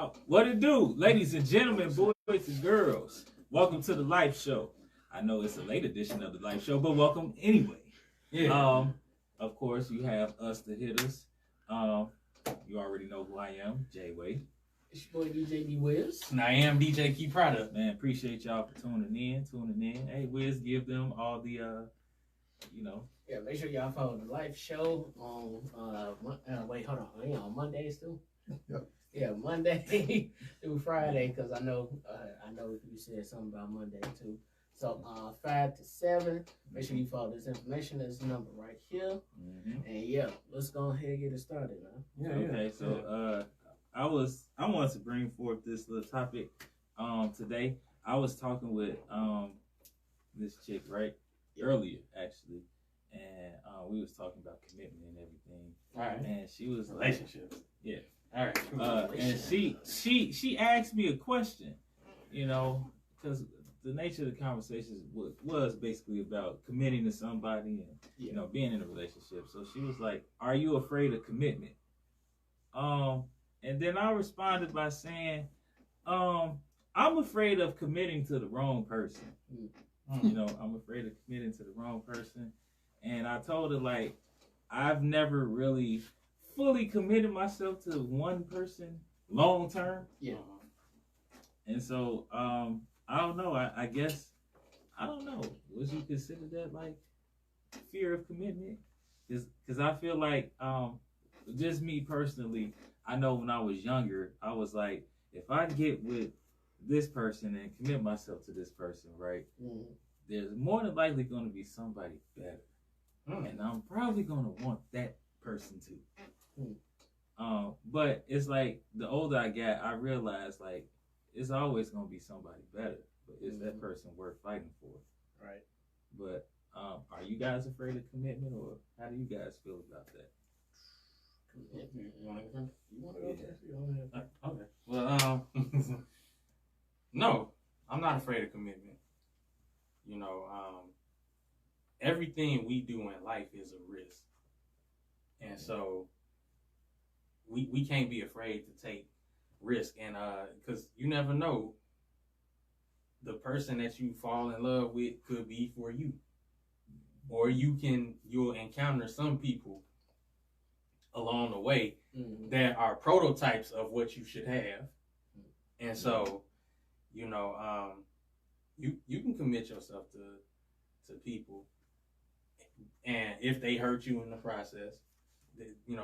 Oh, what it do, ladies and gentlemen, boys and girls? Welcome to the Life Show. I know it's a late edition of the Life Show, but welcome anyway. Yeah. Of course, you have us, the Hittas. You already know who I am, Jay Way. It's your boy DJ D Wiz. And I am DJ Key Product. Man, appreciate y'all for tuning in. Hey, Wiz, give them all the, Yeah, make sure y'all follow the Life Show on on Mondays too. Yep. Yeah, Monday through Friday, because I know you said something about Monday too. So 5 to 7. Make sure you follow this information. There's a number right here. Mm-hmm. And yeah, let's go ahead and get it started now. Okay, so I wanted to bring forth this little topic today. I was talking with this chick earlier actually, and we was talking about commitment and everything. All right. And she was Relationships. Yeah. All right. And she asked me a question, because the nature of the conversation was basically about committing to somebody and being in a relationship. So she was like, "Are you afraid of commitment?" And then I responded by saying, "I'm afraid of committing to the wrong person. I'm afraid of committing to the wrong person." And I told her, like, I've never really fully committed myself to one person long term. Yeah. And so, I don't know. I guess, I don't know. Would you consider that like fear of commitment? Because I feel like, just me personally, I know when I was younger, I was like, if I get with this person and commit myself to this person, right, there's more than likely going to be somebody better. And I'm probably going to want that person too. But it's like the older I got, I realized like it's always going to be somebody better. But is that person worth fighting for? Right. But are you guys afraid of commitment, or how do you guys feel about that? Commitment. You want to go first? Okay. Well, no, I'm not afraid of commitment. Everything we do in life is a risk. And so we can't be afraid to take risk. And because you never know, the person that you fall in love with could be for you. Or you'll encounter some people along the way that are prototypes of what you should have. And so, you can commit yourself to people, and if they hurt you in the process,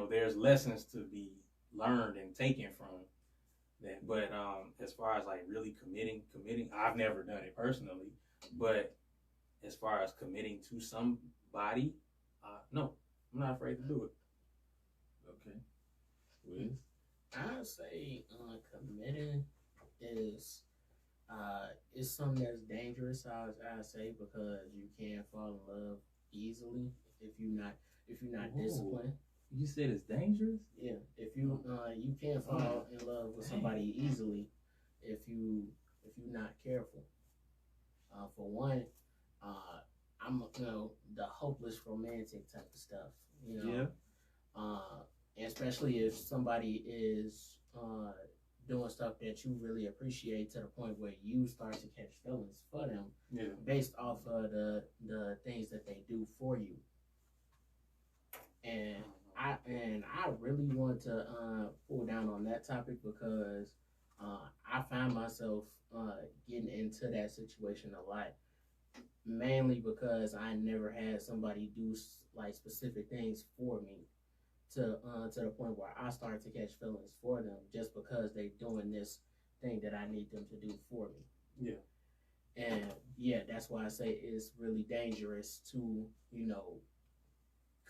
there's lessons to be learned and taken from that. But as far as like really committing, I've never done it personally, but as far as committing to somebody, no, I'm not afraid to do it. Okay. Wiz? I'd say committing is something that's dangerous. I say, because you can fall in love easily if you're not disciplined. You said it's dangerous? Yeah, if you can fall in love with somebody easily if you're not careful. For one, I'm the hopeless romantic type of stuff. Yeah. And especially if somebody is doing stuff that you really appreciate to the point where you start to catch feelings for them, based off of the things that they do for you. And I really want to pull down on that topic, because I find myself getting into that situation a lot, mainly because I never had somebody do like specific things for me to the point where I start to catch feelings for them just because they doing this thing that I need them to do for me. Yeah. And yeah, that's why I say it's really dangerous to,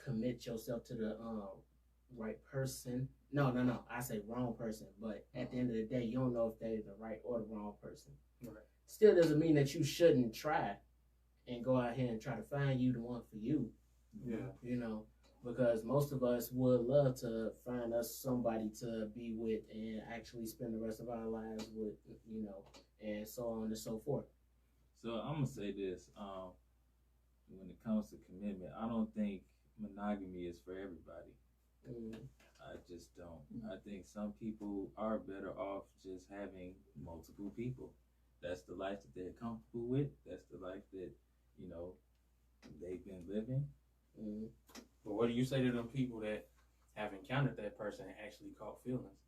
commit yourself to the right person. No, I say wrong person, but at the end of the day, you don't know if they're the right or the wrong person. Right. Still doesn't mean that you shouldn't try and go out here and try to find you the one for you. Yeah. Because most of us would love to find us somebody to be with and actually spend the rest of our lives with, and so on and so forth. So I'm gonna say this: when it comes to commitment, I don't think monogamy is for everybody. I just don't. I think some people are better off just having multiple people. That's the life that they're comfortable with. That's the life that, you know, they've been living. But what do you say to them people that have encountered that person and actually caught feelings?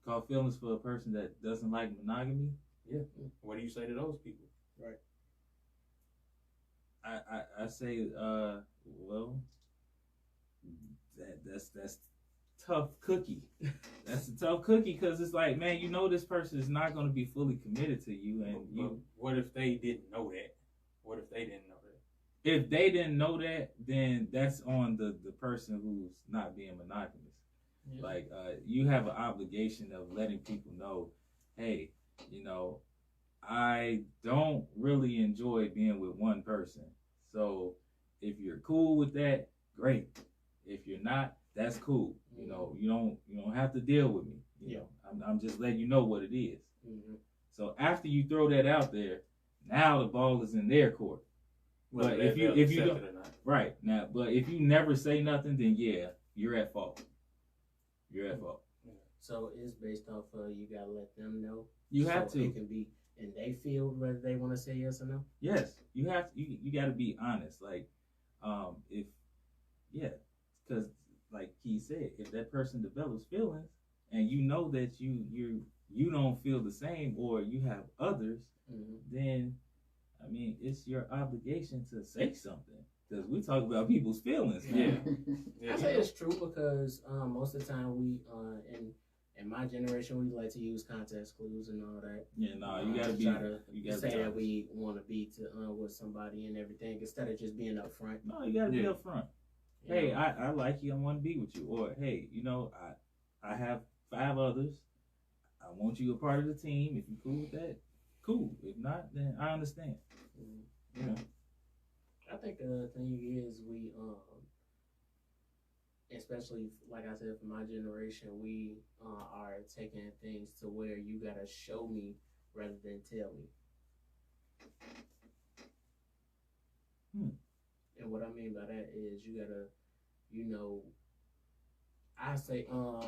Caught feelings for a person that doesn't like monogamy? Yeah. What do you say to those people? Right. I say, well, that's tough cookie. That's a tough cookie because it's like, man, you know this person is not going to be fully committed to you, and but what if they didn't know that? What if they didn't know that? If they didn't know that, then that's on the person who's not being monogamous. Yeah. Like, you have an obligation of letting people know, hey, you know, I don't really enjoy being with one person. So if you're cool with that, great. If you're not, that's cool. You know, you don't have to deal with me. You know, I'm just letting you know what it is. So after you throw that out there, now the ball is in their court. But if you don't, right now, but if you never say nothing, then yeah, you're at fault. You're at fault. So it's based off of you gotta let them know. You have to. It can be in they field whether they want to say yes or no. Yes, you have to. You got to be honest. Like, because like he said, if that person develops feelings and you know that you don't feel the same or you have others, then I mean it's your obligation to say something. Because we talk about people's feelings. I say it's true because most of the time we in my generation we like to use context clues and all that. Yeah, no, you gotta be. You gotta say that we want to be with somebody and everything instead of just being upfront. No, you gotta be upfront. Hey, I like you. I want to be with you. Or hey, you know, I have 5 others. I want you a part of the team. If you're cool with that, cool. If not, then I understand. You know. I think the thing is we especially like I said for my generation, we are taking things to where you gotta show me rather than tell me. And what I mean by that is you gotta, you know, I say, man,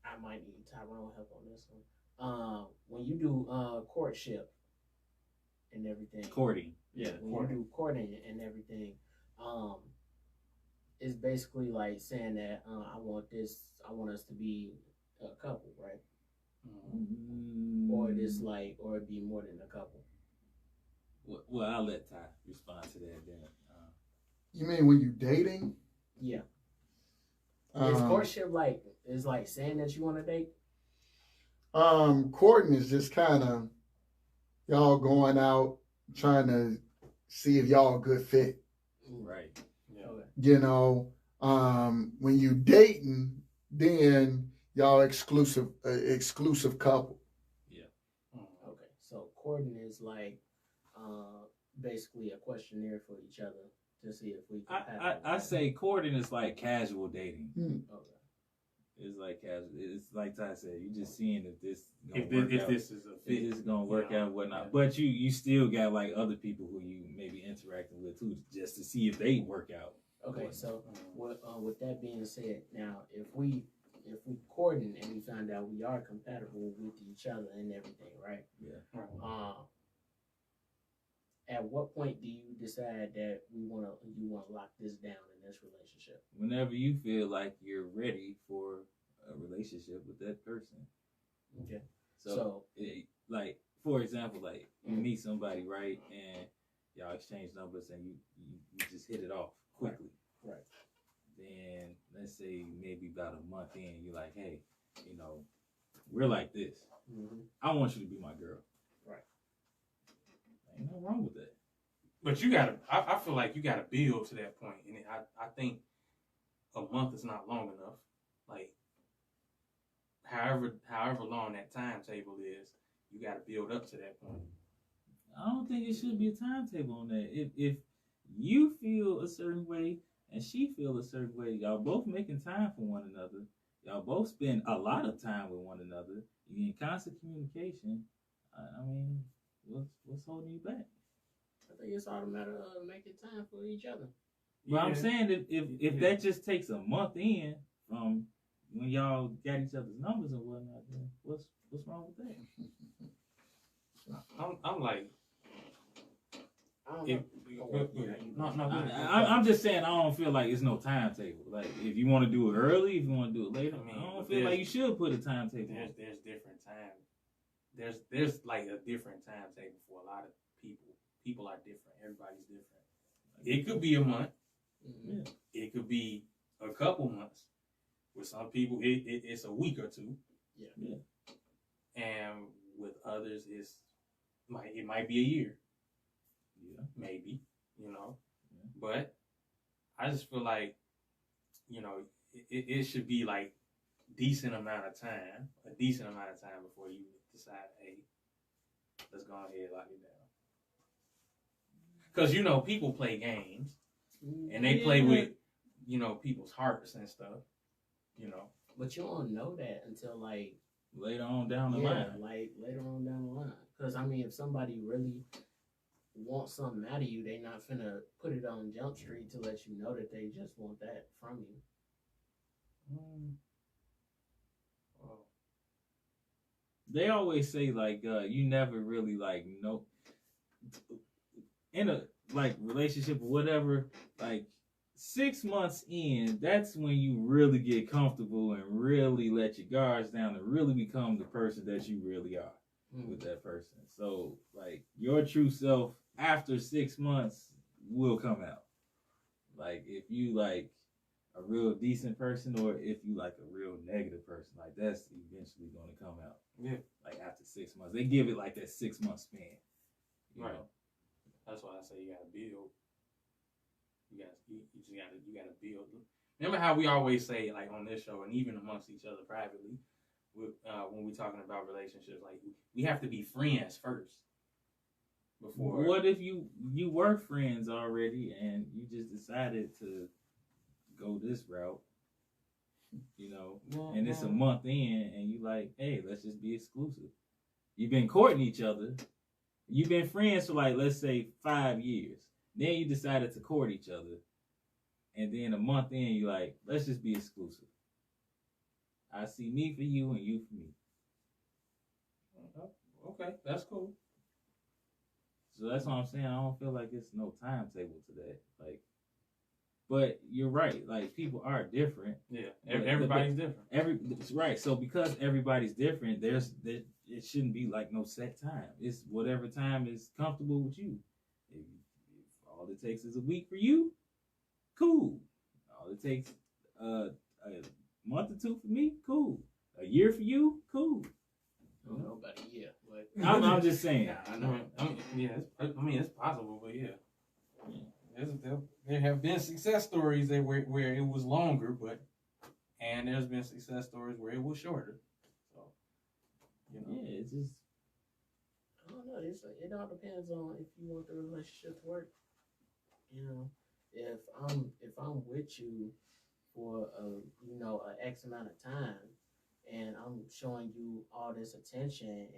I might need Tyrone help on this one. When you do courtship and everything. Courting. When you do courting and everything, it's basically like saying that I want us to be a couple, right? Or it'd be more than a couple. Well, I'll let Ty respond to that then. You mean when you dating? Yeah. Is courtship like saying that you want to date? Courting is just kind of y'all going out trying to see if y'all a good fit. Right. Yeah. Okay. You know, when you dating, then y'all exclusive couple. Yeah. Okay. So courting is like basically a questionnaire for each other to see if we can. I say courting is like casual dating. Okay. It's like casual. It's like Ty said. You just seeing if this is a fit. If this is gonna work out, whatnot. But you still got like other people who you maybe interacting with too, just to see if they work out. Okay, so with that being said, now if we courting and we find out we are compatible with each other and everything, right? Yeah. At what point do you decide that you want to lock this down in this relationship? Whenever you feel like you're ready for a relationship with that person. Okay. So like for example, like you meet somebody, right, and y'all exchange numbers and you just hit it off quickly. Right. Then let's say maybe about a month in, you're like, hey, you know, we're like this. I want you to be my girl. Right. Ain't nothing wrong with that. But you gotta, I feel like you gotta build to that point. And I think a month is not long enough. Like, however long that timetable is, you gotta build up to that point. I don't think it should be a timetable on that. If you feel a certain way and she feel a certain way, y'all both making time for one another. Y'all both spend a lot of time with one another. You in constant communication. I mean, what's holding you back? I think it's all a matter of making time for each other. But I'm saying if that just takes a month in from when y'all got each other's numbers and whatnot, then what's wrong with that? I'm like, I don't if, know. I'm just saying I don't feel like it's no timetable. Like if you want to do it early, if you want to do it later, I mean, I don't feel like you should put a timetable. There's different time. There's like a different timetable for a lot of people. People are different. Everybody's different. It could be a month. Mm-hmm. Yeah. It could be a couple months. With some people, it's a week or two. Yeah. And with others, it might be a year. Yeah. Maybe, you know. Yeah. But I just feel like, you know, it should be like a decent amount of time before you decide, hey, let's go ahead and lock it down. Because, you know, people play games and they play with, you know, people's hearts and stuff, you know. But you don't know that until like Later on down the line. like later on down the line. Because I mean, if somebody really wants something out of you, they not finna put it on Jump Street to let you know that they just want that from you. Well, They always say like you never really like know in a like relationship or whatever, like 6 months in, that's when you really get comfortable and really let your guards down and really become the person that you really are with that person. So like your true self after 6 months will come out. Like if you like a real decent person or if you like a real negative person, like that's eventually going to come out. Yeah. Like after 6 months, they give it like that 6 month span. You right. know? That's why I say you gotta build. You gotta build. Remember how we always say, like on this show, and even amongst each other privately, when we're talking about relationships, like we have to be friends first. Before. What if you were friends already and you just decided to go this route? You know, and it's a month in, and you like, hey, let's just be exclusive. You've been courting each other. You've been friends for like, let's say 5 years. Then you decided to court each other. And then a month in, you like, let's just be exclusive. I see me for you and you for me. Okay, that's cool. So that's what I'm saying. I don't feel like it's no timetable to that. Like, but you're right. Like people are different. Yeah, everybody's different. Right. So because everybody's different, it shouldn't be like no set time. It's whatever time is comfortable with you. If all it takes is a week for you, cool. All it takes a month or two for me, cool. A year for you, cool. I don't know about a year, but I'm just saying. I know. It's possible, but yeah. There have been success stories where it was longer, and there's been success stories where it was shorter. So, you know. Yeah, it's just. I don't know. It all depends on if you want the relationship to work. You know, if I'm with you for a X amount of time, and I'm showing you all this attention,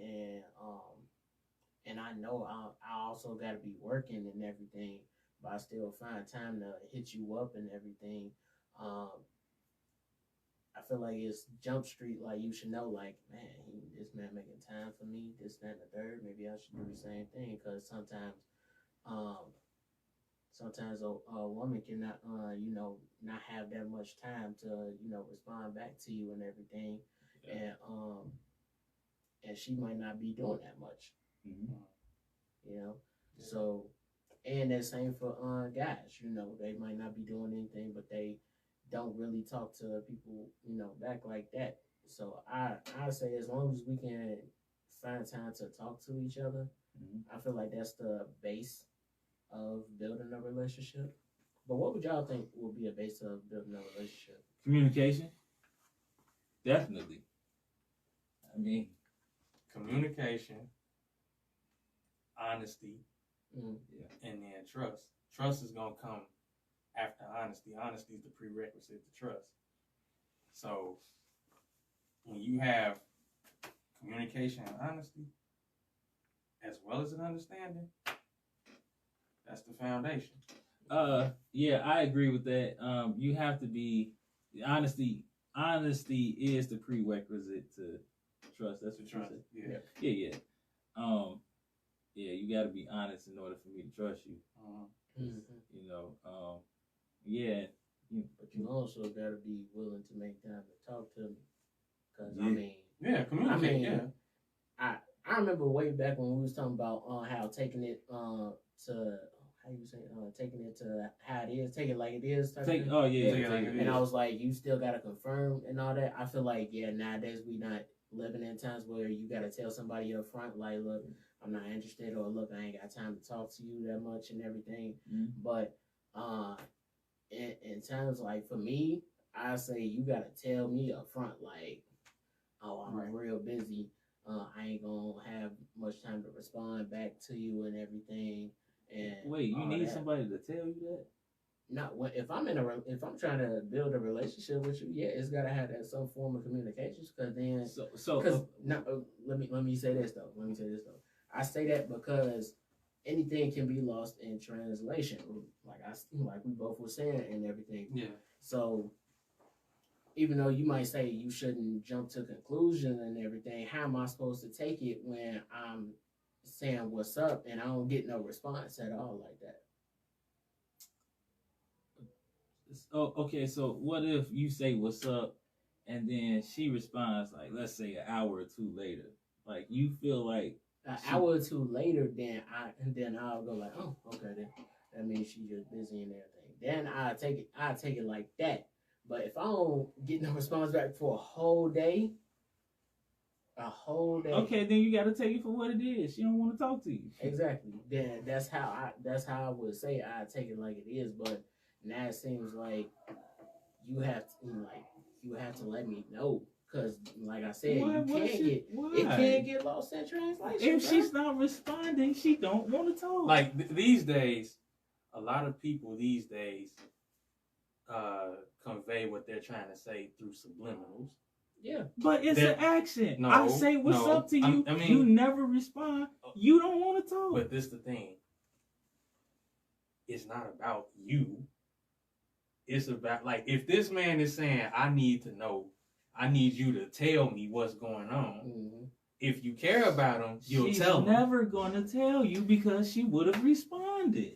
and I know I also got to be working and everything, but I still find time to hit you up and everything. I feel like it's Jump Street. Like you should know, like this man making time for me, this, that, and the third. Maybe I should do the same thing because sometimes a woman cannot, not have that much time to, respond back to you and everything, and she might not be doing that much, Mm-hmm. So, and the same for guys, they might not be doing anything, but they don't really talk to people, back like that. So I say as long as we can find time to talk to each other, I feel like that's the base of building a relationship. But what would y'all think would be a base of building a relationship? Communication. Definitely. I mean, communication, honesty, and then trust. Trust is gonna come after honesty. Honesty is the prerequisite to trust. So when you have communication and honesty, as well as an understanding, that's the foundation. Yeah, I agree with that. You have to be honesty. honesty is the prerequisite to trust. That's what you Trust. said. Yeah. Yeah. Yeah, you got to be honest in order for me to trust you. You know, yeah. But you also got to be willing to make time to talk to me. Because, Communicate. I remember way back when we was talking about how taking it to how you say taking it to how it is, take it like it is. Take it like it And is. I was like, you still gotta confirm and all that. I feel like nowadays we not living in times where you gotta tell somebody up front like, look, I'm not interested, or look, I ain't got time to talk to you that much and everything. Mm-hmm. But in times like for me, I say you gotta tell me up front like, oh, I'm real busy. I ain't gonna have much time to respond back to you and everything. And wait, you need somebody to tell you that? No, if I'm if I'm trying to build a relationship with you, it's gotta have that some form of communications. Because then, let me say this though. I say that because anything can be lost in translation, like we both were saying and everything. Yeah. So even though you might say you shouldn't jump to conclusion and everything, how am I supposed to take it when I'm saying what's up and I don't get no response at all like that? Oh, okay. So what if you say what's up, and then she responds like, let's say an hour or two later, like you feel like an hour or two later, then I'll go like, oh, okay, then that means she's just busy and everything. Then I take it like that. But if I don't get no response back for a whole day. Okay, then you got to take it for what it is. She don't want to talk to you. Exactly. Then that's how I would say I take it like it is. But now it seems like you have to let me know, because like I said, it can't get lost in translation. If she's not responding, she don't want to talk. Like these days, a lot of people these days convey what they're trying to say through subliminals. Yeah, but it's an accent. No, I say what's up to you. I mean, you never respond. You don't want to talk. But this the thing. It's not about you. It's about, like, if this man is saying, I need to know, I need you to tell me what's going on. Mm-hmm. If you care about him, you'll tell him. She's never going to tell you because she would have responded.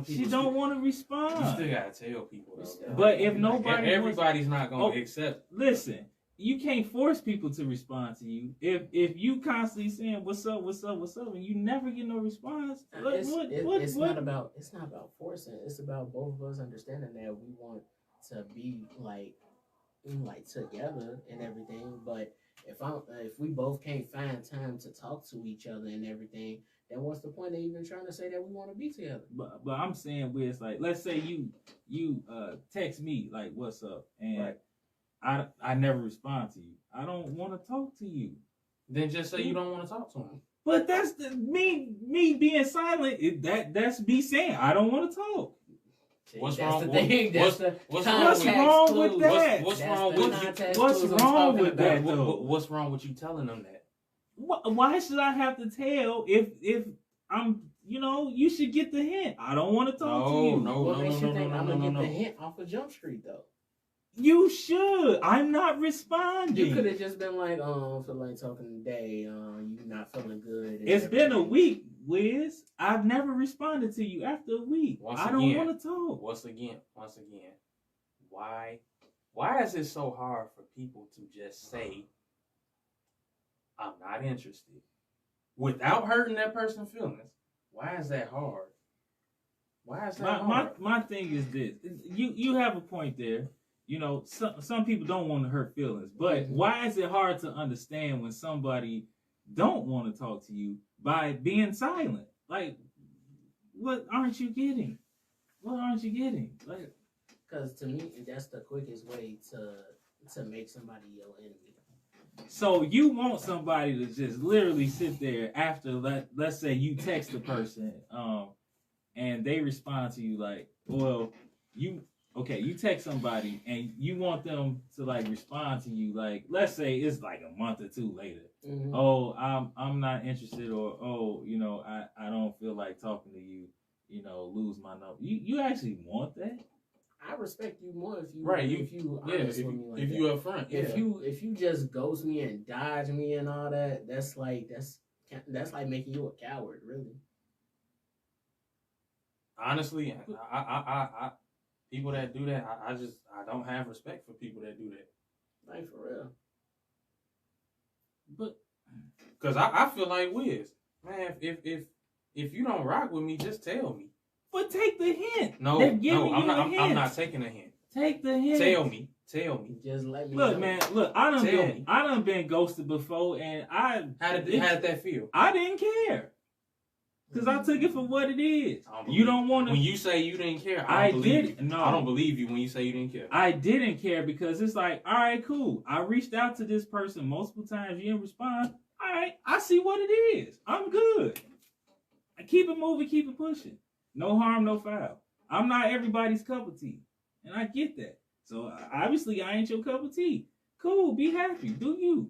She don't want to respond. You still gotta tell people though. But if everybody's not gonna accept. Listen, you can't force people to respond to you. If you constantly saying what's up, and you never get no response, it's not about forcing. It's about both of us understanding that we want to be like together and everything. But if we both can't find time to talk to each other and everything, then what's the point of even trying to say that we want to be together? But I'm saying where it's like, let's say you text me like what's up, and I never respond to you. I don't want to talk to you. Then just say you don't want to talk to him. But that's me being silent. That's me saying I don't want to talk. What's wrong with that? What's wrong with that? What's wrong with you telling them that? Why should I have to tell if I'm, you should get the hint. I don't want to talk to you. What makes you think I'm going to get the hint off of Jump Street, though? You should. I'm not responding. You could have just been like, I don't feel like talking today. You not feeling good. It's been a week, Wiz. I've never responded to you after a week. I don't want to talk. Once again, why is it so hard for people to just say, I'm not interested, without hurting that person's feelings? Why is that hard? My thing is this. You have a point there. Some people don't want to hurt feelings, but why is it hard to understand when somebody don't want to talk to you by being silent? Like, what aren't you getting? Like, because to me, that's the quickest way to make somebody your enemy. So you want somebody to just literally sit there after, let's say you text the person, and they respond to you like, well, you text somebody and you want them to like respond to you like, let's say it's like a month or two later. Mm-hmm. Oh, I'm not interested, or I don't feel like talking to you. Lose my number. You actually want that? I respect you more if you Right, if you honest with me like if that. you upfront, yeah. If you just ghost me and dodge me and all that, that's like making you a coward, really. Honestly, I people that do that, I don't have respect for people that do that. Like for real. But because I feel like Wiz, man, if you don't rock with me, just tell me. But take the hint. No, I'm not taking a hint. Take the hint. Tell me. Just let me look, know. man. Look, I done been ghosted before, and how did that feel? I didn't care because I took it for what it is. You don't want to. When you say you didn't care, I don't believe you. No, I don't believe you when you say you didn't care. I didn't care because it's like, all right, cool. I reached out to this person multiple times. You didn't respond. All right, I see what it is. I'm good. I keep it moving, keep it pushing. No harm, no foul. I'm not everybody's cup of tea, and I get that. So obviously, I ain't your cup of tea. Cool, be happy, do you?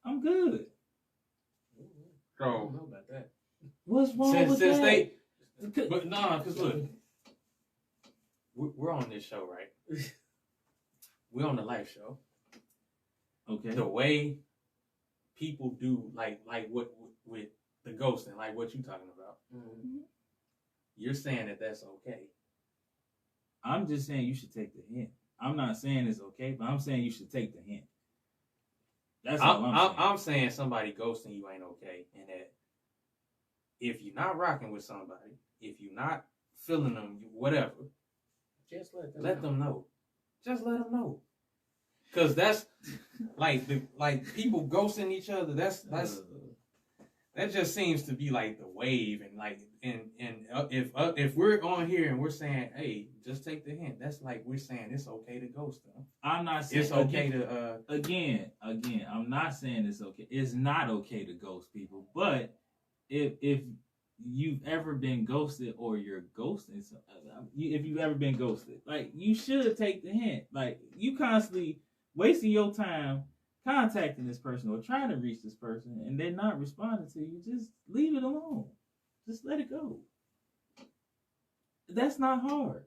I'm good. I don't know about that. What's wrong with that? But nah, because look, we're on this show, right? We're on the life show. Okay. The way people do, like what with the ghosting, like what you talking about. Mm-hmm. You're saying that that's okay. I'm just saying you should take the hint. I'm not saying it's okay, but I'm saying you should take the hint. That's all I'm saying. I'm saying somebody ghosting you ain't okay, and that if you're not rocking with somebody, if you're not feeling them, whatever, just let them know. Just let them know. Cause that's like people ghosting each other. That just seems to be like the wave, and like if we're on here and we're saying, hey, just take the hint, that's like we're saying it's okay to ghost them. I'm not saying it's okay to again. I'm not saying it's okay. It's not okay to ghost people, but if you've ever been ghosted or you're ghosting, if you've ever been ghosted, like you should take the hint. Like you constantly wasting your time contacting this person or trying to reach this person and they're not responding to you, just leave it alone. Just let it go. That's not hard.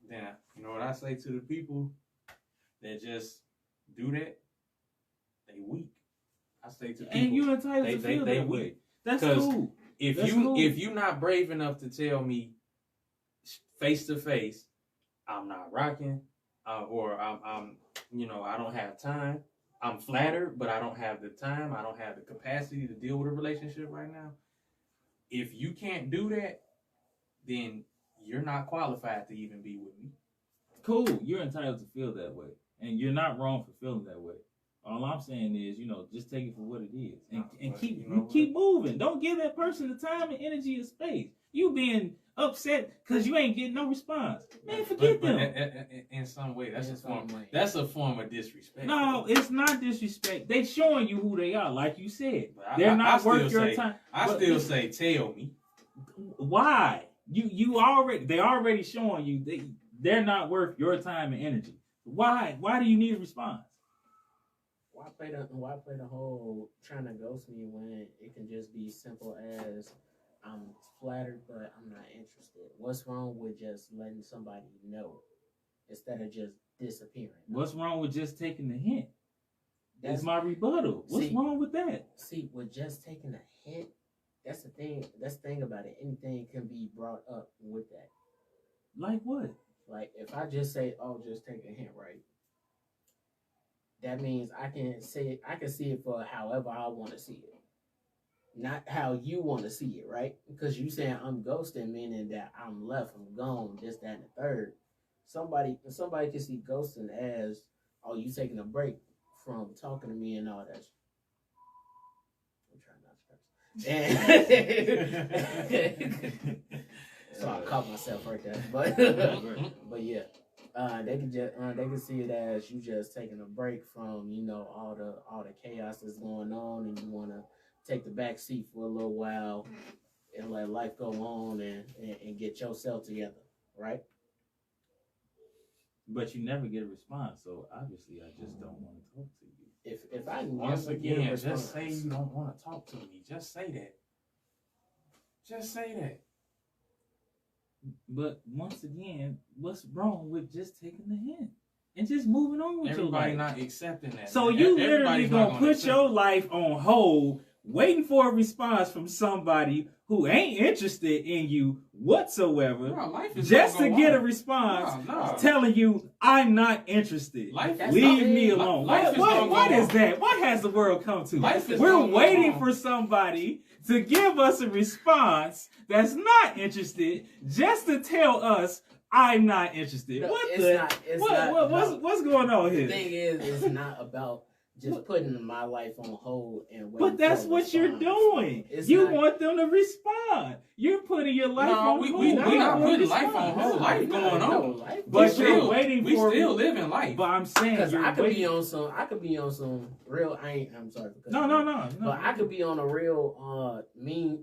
Then you know what I say to the people that just do that? They weak. I say to people, and you entitled to feel that way. That's cool. If you're not brave enough to tell me face to face, I'm not rocking, or I'm I don't have time. I'm flattered, but I don't have the time. I don't have the capacity to deal with a relationship right now. If you can't do that, then you're not qualified to even be with me. Cool. You're entitled to feel that way. And you're not wrong for feeling that way. All I'm saying is, just take it for what it is. And keep moving. Don't give that person the time and energy and space. You being upset because you ain't getting no response. Man, forget them. In some way, that's a form of disrespect. No, it's not disrespect. They showing you who they are, like you said. They're not worth your time. I still say, tell me. Why? They're already showing you they're not worth your time and energy. Why? Why do you need a response? Why play the whole trying to ghost me when it can just be simple as I'm flattered but I'm not interested? What's wrong with just letting somebody know instead of just disappearing? What's wrong with just taking the hint? That's my rebuttal. What's wrong with that? See, with just taking a hint, that's the thing. That's the thing about it. Anything can be brought up with that. Like what? Like if I just say, "Oh, just take a hint," right? That means I can see it for however I want to see it, not how you want to see it, right? Because you saying I'm ghosting, meaning that I'm left, I'm gone, this, that, and the third. Somebody can see ghosting as, oh, you taking a break from talking to me and all that. I'm trying not to curse. So I caught myself right there, but yeah. They can see it as you just taking a break from all the chaos that's going on, and you want to take the back seat for a little while and let life go on and get yourself together, right? But you never get a response, so obviously I just don't want to talk to you. If I once again just say you don't want to talk to me, just say that. Just say that. But once again, what's wrong with just taking the hint and just moving on with Everybody your life? not accepting that. So man. you literally Everybody's not gonna put accept your it. life on hold, waiting for a response from somebody who ain't interested in you whatsoever, Bro, life is just to gonna get go a on. response No. telling you I'm not interested. Life That's Leave not me it. alone. Life is gonna What go is on. that? What has the world come to? Life is We're gonna go waiting on. for somebody to give us a response that's not interested, just to tell us I'm not interested. No, What it's the? not. It's not. What's going on The here? thing is, it's not about just putting my life on hold and waiting. But that's for a what you're response. doing. It's You not- want them to respond. You're putting your life No, on we hold. not for a putting life on response. hold. Life going on. But We you're still- waiting we for. still living life. But I'm saying Because you're I could waiting. be on some. I could be on some real. I'm sorry. No. But I could be on a real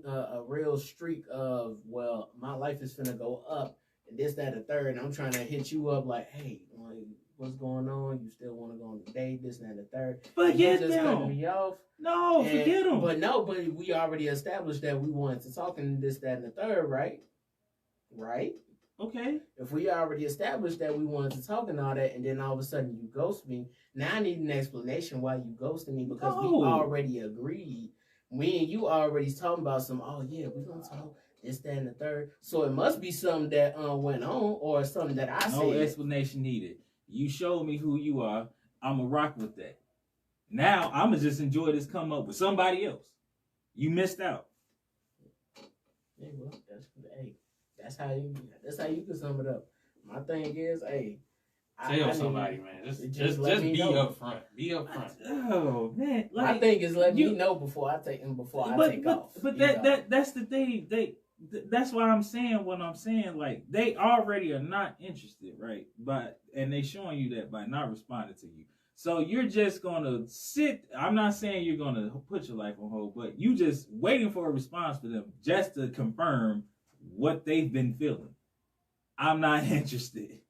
a real streak of, well, my life is finna go up and this, that, and third, and I'm trying to hit you up like, hey, like, what's going on? You still want to go on a date, this, that, and the third. Forget you just cutting them. me off. No, And- forget them. But we already established that we wanted to talk and this, that, and the third, right? Right? Okay. If we already established that we wanted to talk and all that, and then all of a sudden you ghost me, now I need an explanation why you ghosted me, because we No. already agreed. Me and you already talking about some, oh yeah, we're gonna talk this, that, and the third. So it must be something that went on, or something that I No said. explanation needed. You showed me who you are. I'ma rock with that. Now I'ma just enjoy this come up with somebody else. You missed out. Yeah, well, that's how you can sum it up. My thing is, hey, Tell somebody, man. Just let me be know. upfront. Be upfront. Oh man, My like, thing is let you- me know before I take off. But you know? that's the thing. That's why I'm saying what I'm saying. Like, they already are not interested, right? And they showing you that by not responding to you. So you're just gonna sit. I'm not saying you're gonna put your life on hold, but you just waiting for a response from them just to confirm what they've been feeling. I'm not interested.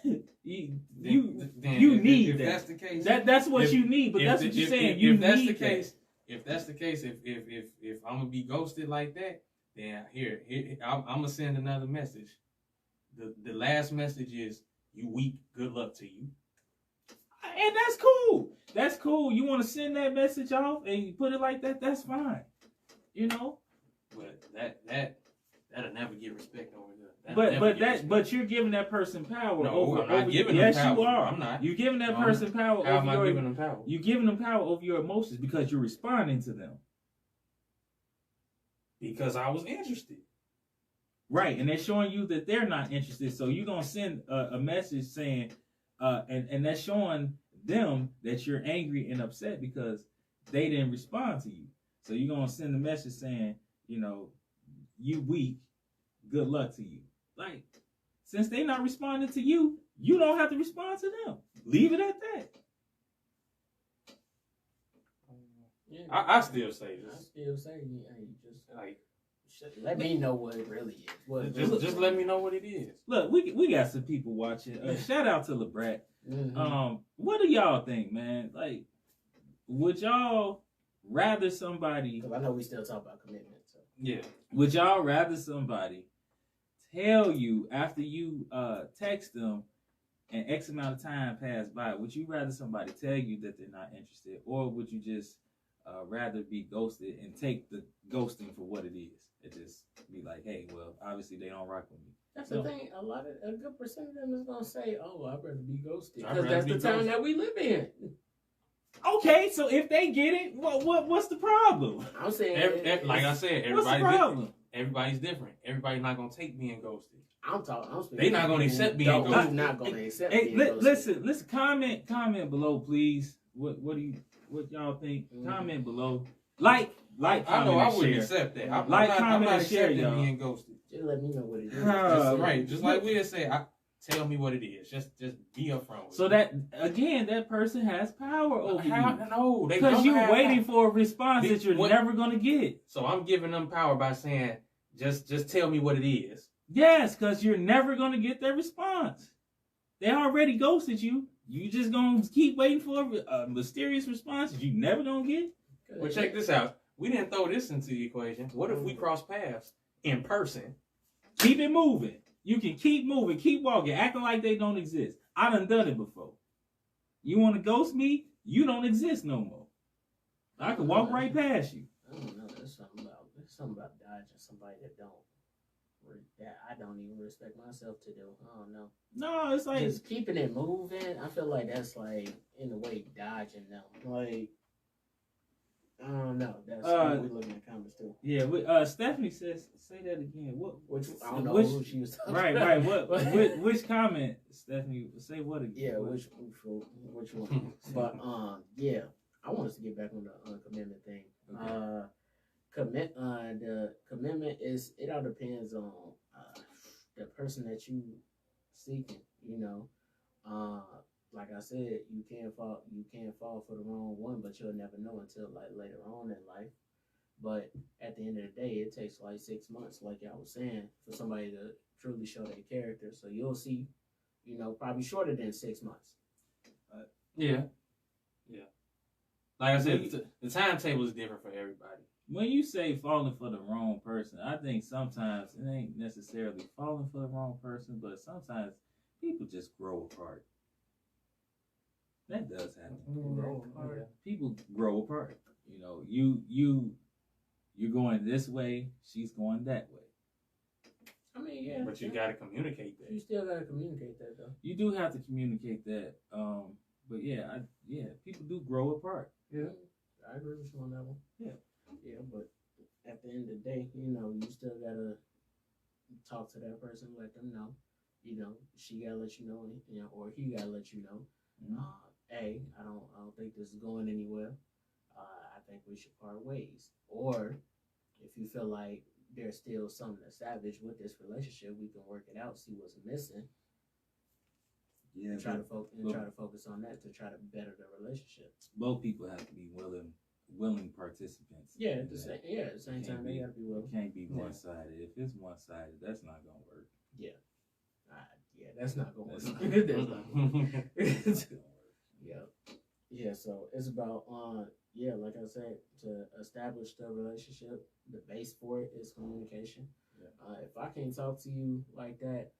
you need if that. that's the case. That's what you need. But that's what you're saying. You If that's need the case, if that's the case, if I'm gonna be ghosted like that, then here I'm gonna send another message. The last message is, you weak. Good luck to you. And that's cool. That's cool. You want to send that message off and you put it like that, that's fine. You know? But that'll never get respect over there. But you're giving that person power No, over. I'm not over giving yes, them power. you are. I'm not. You're giving that No, person power How am over I your. giving them power? You're giving them power over your emotions because you're responding to them. Because I was interested. Right, and they're showing you that they're not interested. So you're gonna send a message saying, and that's showing them that you're angry and upset because they didn't respond to you. So you're gonna send a message saying, you know, you weak, good luck to you. Like, since they're not responding to you, you don't have to respond to them. Leave it at that. Yeah. I still say I this. still say, hey, just Like, let me know what it really is. What just let me know what it is. Look, we got some people watching. Shout out to LeBrat. Mm-hmm. What do y'all think, man? Like, would y'all rather somebody? Because I know we still talk about commitment. So. Yeah. Would y'all rather somebody tell you after you text them and X amount of time passed by? Would you rather somebody tell you that they're not interested, or would you just rather be ghosted and take the ghosting for what it is? It just be like, hey, well, obviously they don't rock with me. That's So- the thing. A good percent of them is gonna say, "Oh, I'd rather be ghosted," I'd because rather that's be the time ghosted. that we live in. Okay, so if they get it, what's the problem? I'm saying, Like I said, What's the everybody's problem? different. Everybody's different. Everybody's not gonna take being ghosted. I'm speaking. They not gonna accept being They're ghosted. not gonna accept Hey, being ghosted. listen. Comment below, please. What y'all think? Mhm. Comment below. Like, I comment, know I and wouldn't share. accept that. I'm Like, not, comment, I'm not and share, accepting y'all. being ghosted. Just let me know what it is. Right, just like we say, tell me what it is. Just be upfront with So it. that again, that person has power over you No, they because don't you're have waiting power. for a response that you're What- never gonna get. So I'm giving them power by saying, just tell me what it is. Yes, because you're never gonna get that response. They already ghosted you. You just gonna keep waiting for a mysterious response that you never gonna get. Well, check this out. We didn't throw this into the equation. What if we cross paths in person? Keep it moving. You can keep moving, keep walking, acting like they don't exist. I done it before. You want to ghost me? You don't exist no more. I can walk right past you. I don't know. There's something about dodging somebody that I don't even respect myself to do. I don't know. No, it's like just keeping it moving. I feel like that's like in a way dodging them. Like I don't know. That's what we looking at comments too. Yeah, Stephanie says say that again. Which I don't know who she was talking about. Right. Which comment, Stephanie? Say what again? Yeah, which one? But yeah, I want us to get back on the commitment thing. Okay. The commitment is it all depends on the person that you seeking. You know, like I said, you can't fall for the wrong one, but you'll never know until like later on in life. But at the end of the day, it takes like 6 months, like I was saying, for somebody to truly show their character. So you'll see, probably shorter than 6 months. Yeah. Like I said, the timetable is different for everybody. When you say falling for the wrong person, I think sometimes it ain't necessarily falling for the wrong person, but sometimes people just grow apart. That does happen. People grow apart. You're going this way, she's going that way. I mean, yeah. But you gotta communicate that. You still gotta communicate that, though. You do have to communicate that. But people do grow apart. Yeah, I agree with you on that one. Yeah, but at the end of the day, you still gotta talk to that person, let them know. She gotta let you know, or he gotta let you know. Mm-hmm. Hey, I don't think this is going anywhere. I think we should part ways. Or if you feel like there's still something to salvage with this relationship, we can work it out, see what's missing. Yeah, and try to focus on that to try to better the relationship. Both people have to be willing participants. Yeah, at the same time they gotta be willing. It can't be one sided. If it's one sided, that's not gonna work. Yeah. That's not gonna work. That's not gonna work. Yeah. So it's about like I said, to establish the relationship, the base for it is communication. Yeah. If I can't talk to you like that,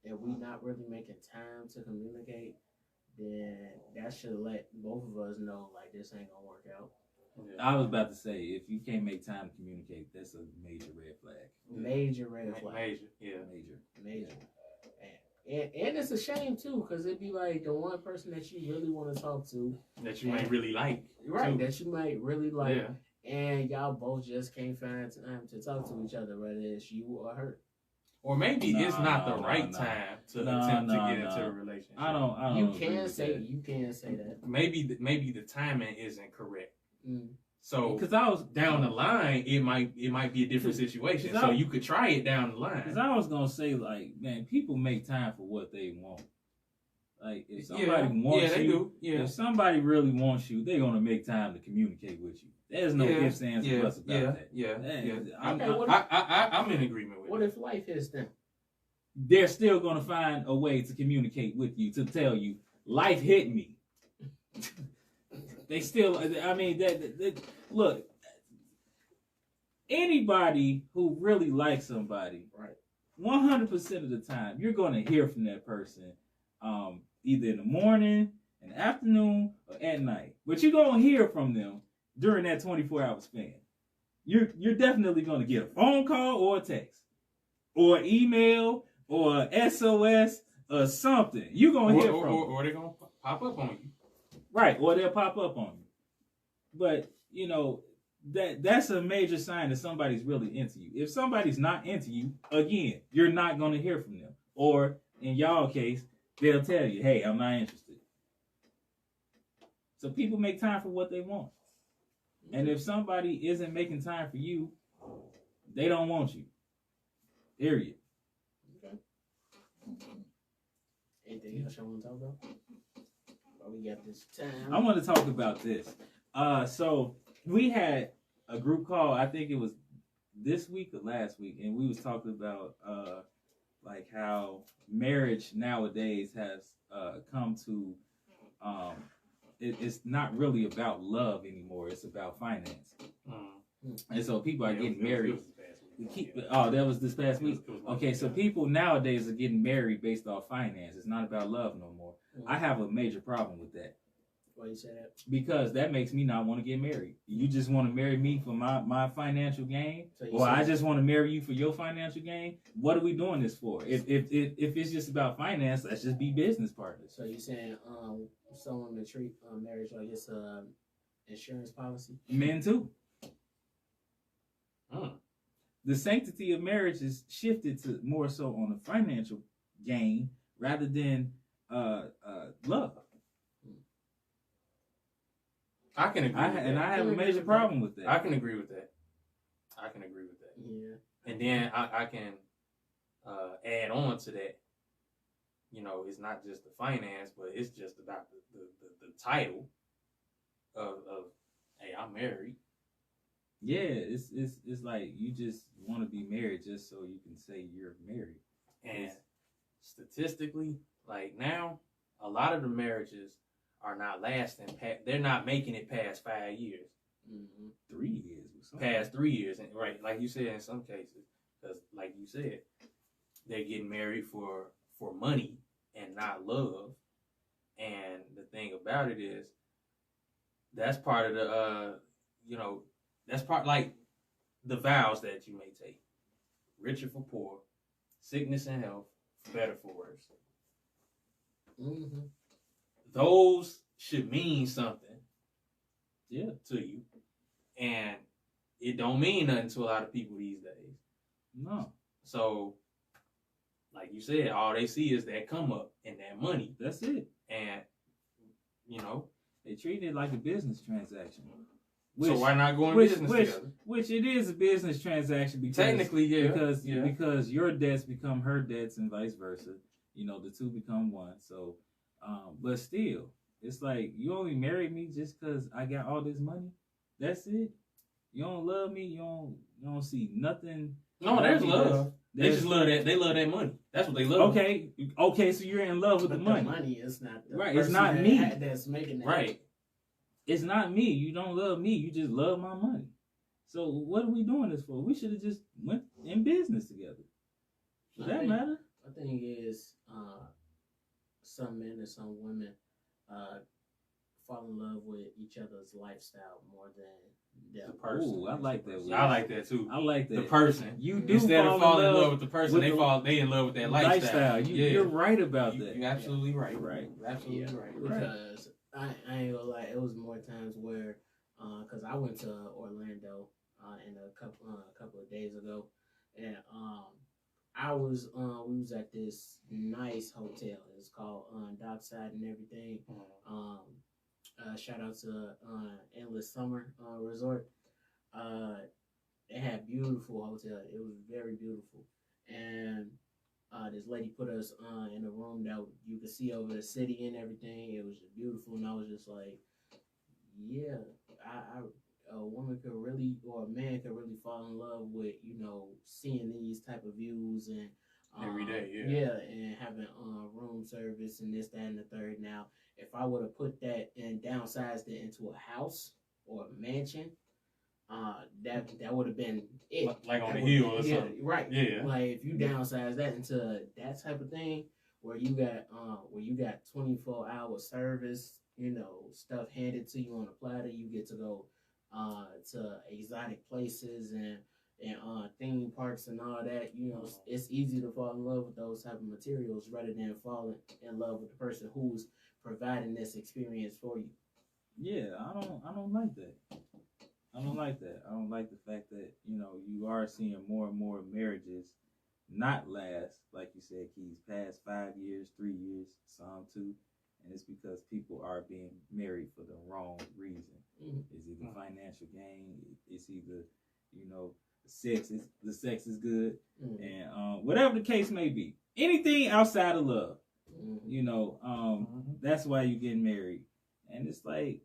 and we not really making time to communicate, then that should let both of us know like this ain't gonna work out. Yeah. I was about to say, if you can't make time to communicate, that's a major red flag. Major red flag. Major. And it's a shame too, because it'd be like the one person that you really want to talk to, that you might really like, right? That you might really like, and y'all both just can't find time to talk to each other, whether it's you or her. Or maybe it's not the right time to attempt to get into a relationship. I don't. You can say that. Maybe the timing isn't correct. Mm. So because I was down the line, it might be a different situation. So you could try it down the line. Because I was gonna say, like, man, people make time for what they want. Like, if somebody wants you, if somebody really wants you, they're gonna make time to communicate with you. There's no ifs, ands, or buts about that. I'm in agreement with. What if life hits them? They're still gonna find a way to communicate with you, to tell you life hit me. They still, I mean, look, anybody who really likes somebody, right, 100% of the time, you're going to hear from that person either in the morning, in the afternoon, or at night. But you're going to hear from them during that 24-hour span. You're definitely going to get a phone call or a text or email or SOS or something. You're going to hear from them. Or they're going to pop up on you. Right, or they'll pop up on you. But, that's a major sign that somebody's really into you. If somebody's not into you, again, you're not going to hear from them. Or, in y'all case, they'll tell you, hey, I'm not interested. So people make time for what they want. And if somebody isn't making time for you, they don't want you. Period. Okay. Anything else y'all want to talk about? We got this time. I want to talk about this. So we had a group call, I think it was this week or last week, and we was talking about like how marriage nowadays has come to it's not really about love anymore. It's about finance. And so people are getting married. Oh, that was this past week. It was Okay, so people nowadays are getting married based off finance. It's not about love no more. Mm-hmm. I have a major problem with that. Why you say that? Because that makes me not want to get married. You just want to marry me for my financial gain, So or I just want to marry you for your financial gain. What are we doing this for? If it's just about finance, let's just be business partners. So you saying some women treat marriage like it's a insurance policy? Men too. Mm. The sanctity of marriage is shifted to more so on the financial gain rather than love. I can agree. I have a major problem with that. I can agree with that. Yeah. And then I can add on to that. You know, it's not just the finance, but it's just about the title of hey, I'm married. Yeah, it's like you just want to be married just so you can say you're married. And statistically, like now, a lot of the marriages are not lasting. They're not making it past 5 years. Mm-hmm. 3 years. Or something. Past 3 years, and right, like you said, in some cases, because like you said, they're getting married for money and not love. And the thing about it is, that's part of the that's part like the vows that you may take: richer for poor, sickness and health, better for worse. Mm-hmm. Those should mean something, Yeah, to you, and it don't mean nothing to a lot of people these days. no, So, like you said, all they see is that come up and that money, that's it. and you know. They treat it like a business transaction. So why not go in business together? Which it is a business transaction because Technically, yeah, because your debts become her debts and vice versa. You know, the two become one. So, but still, it's like you only married me just because I got all this money. That's it. You don't love me. You don't see nothing. No, there's love. They There's just love that. They love that money. That's what they love. Okay. So you're in love with But the money. the money is not the Right, it's person not me. that's making that. Right. It's not me. You don't love me. You just love my money. So what are we doing this for? We should have just went in business together. Does that matter? I think is some men and some women fall in love with each other's lifestyle more than their person. Ooh, I like that. I like that too. I like that. The person. You do Instead of falling in love with the person, with they in love with that lifestyle. You're right about that. You're absolutely right. Right. You're absolutely right. Because I ain't gonna lie, it was more times where, because I went to Orlando in a couple of days ago, and we was at this nice hotel. It's called Dockside and everything. Shout out to Endless Summer Resort. They had beautiful hotel. It was very beautiful, and this lady put us in a room that you could see over the city and everything. It was beautiful, and I was just like, yeah, a woman could really, or a man could really fall in love with, seeing these type of views and every day, and having room service and this, that, and the third. Now, if I would have put that and downsized it into a house or a mansion, that would have been it. Like on the hill or something. Right. Yeah. Like if you downsize that into that type of thing, where you got 24-hour service, stuff handed to you on a platter, you get to go to exotic places and theme parks and all that. It's easy to fall in love with those type of materials rather than falling in love with the person who's providing this experience for you. Yeah, I don't like that. I don't like that. I don't like the fact that, you are seeing more and more marriages not last, like you said, Keys, past 5 years, 3 years, some 2. And it's because people are being married for the wrong reason. Mm-hmm. It's either financial gain, it's either, the sex is good, mm-hmm. and whatever the case may be. Anything outside of love, mm-hmm. That's why you're getting married. And it's like,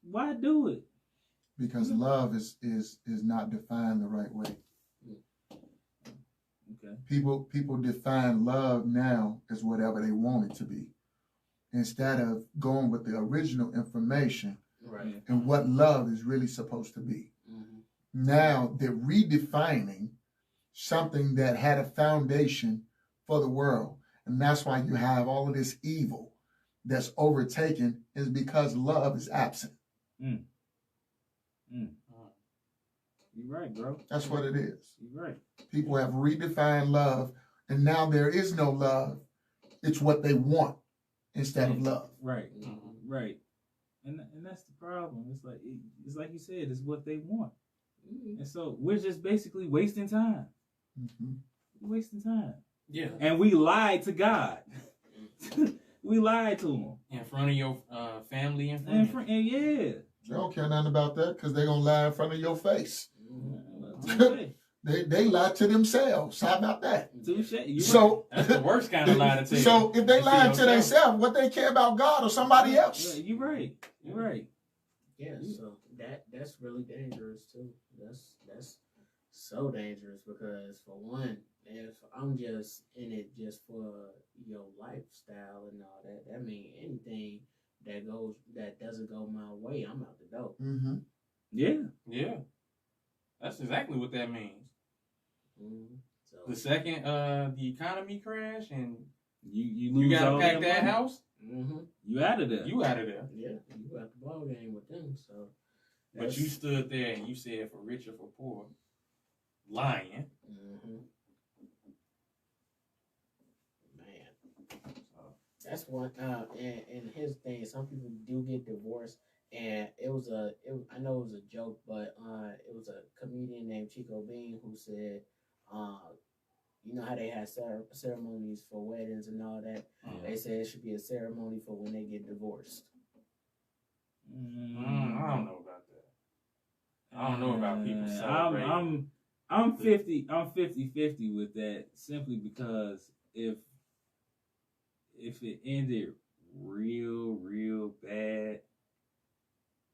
why do it? Because love is not defined the right way. Okay. People define love now as whatever they want it to be, instead of going with the original information right. and what love is really supposed to be. Mm-hmm. Now they're redefining something that had a foundation for the world. And that's why you have all of this evil that's overtaken, is because love is absent. Mm. You're right, bro. That's what it is. You're right. People have redefined love, and now there is no love. It's what they want instead of love. Right. Right. And that's the problem. It's like you said, it's what they want. And so we're just basically wasting time. We're wasting time. Yeah. And we lied to God. We lied to him. In front of your family and friends. And yeah. They don't care nothing about that because they're going to lie in front of your face. They lie to themselves. How about that? So that's the worst kind of lie to tell. So if they lie to themselves, what they care about God or somebody else? You're right. You're right. Yeah, so that's really dangerous too. That's so dangerous because for one, if I'm just in it just for your lifestyle and all that, that means anything that doesn't go my way, I'm out the door. Mm-hmm. Yeah. That's exactly what that means. So the second the economy crash and you gotta pack that house, you out of there. You out of there. Yeah, you got the ball game with them. So, but you stood there and you said for rich or for poor, lying. Man, that's one. And his thing, some people do get divorced. And I know it was a joke, but it was a comedian named Chico Bean who said, you know how they have ceremonies for weddings and all that? They said it should be a ceremony for when they get divorced. I don't know about that. I don't know about people celebrating. I'm 50-50 with that, simply because if it ended real bad,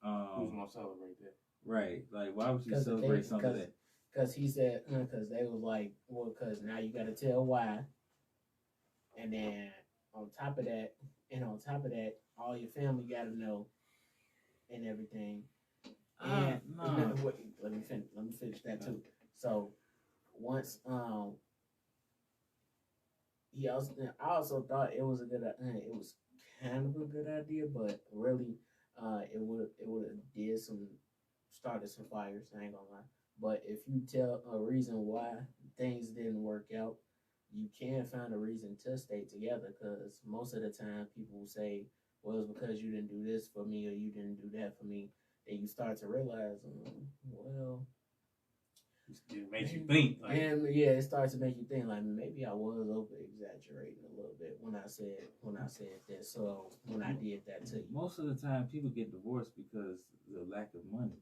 who's gonna celebrate that? Right. Like, why would you celebrate something like that? Because he said, because they was like, well, because now you got to tell why. And then on top of that, all your family got to know and everything. And let me finish that too. So once, I also thought it was a good, it was kind of a good idea, but really, it would have started some fires. I ain't gonna lie. But if you tell a reason why things didn't work out, you can find a reason to stay together. Because most of the time, people will say, "Well, it's because you didn't do this for me, or you didn't do that for me." Then you start to realize, well, it makes you think. Like, and yeah, it starts to make you think. Like, maybe I was over exaggerating a little bit when I said that. So when I did that to you, most of the time, people get divorced because of the lack of money.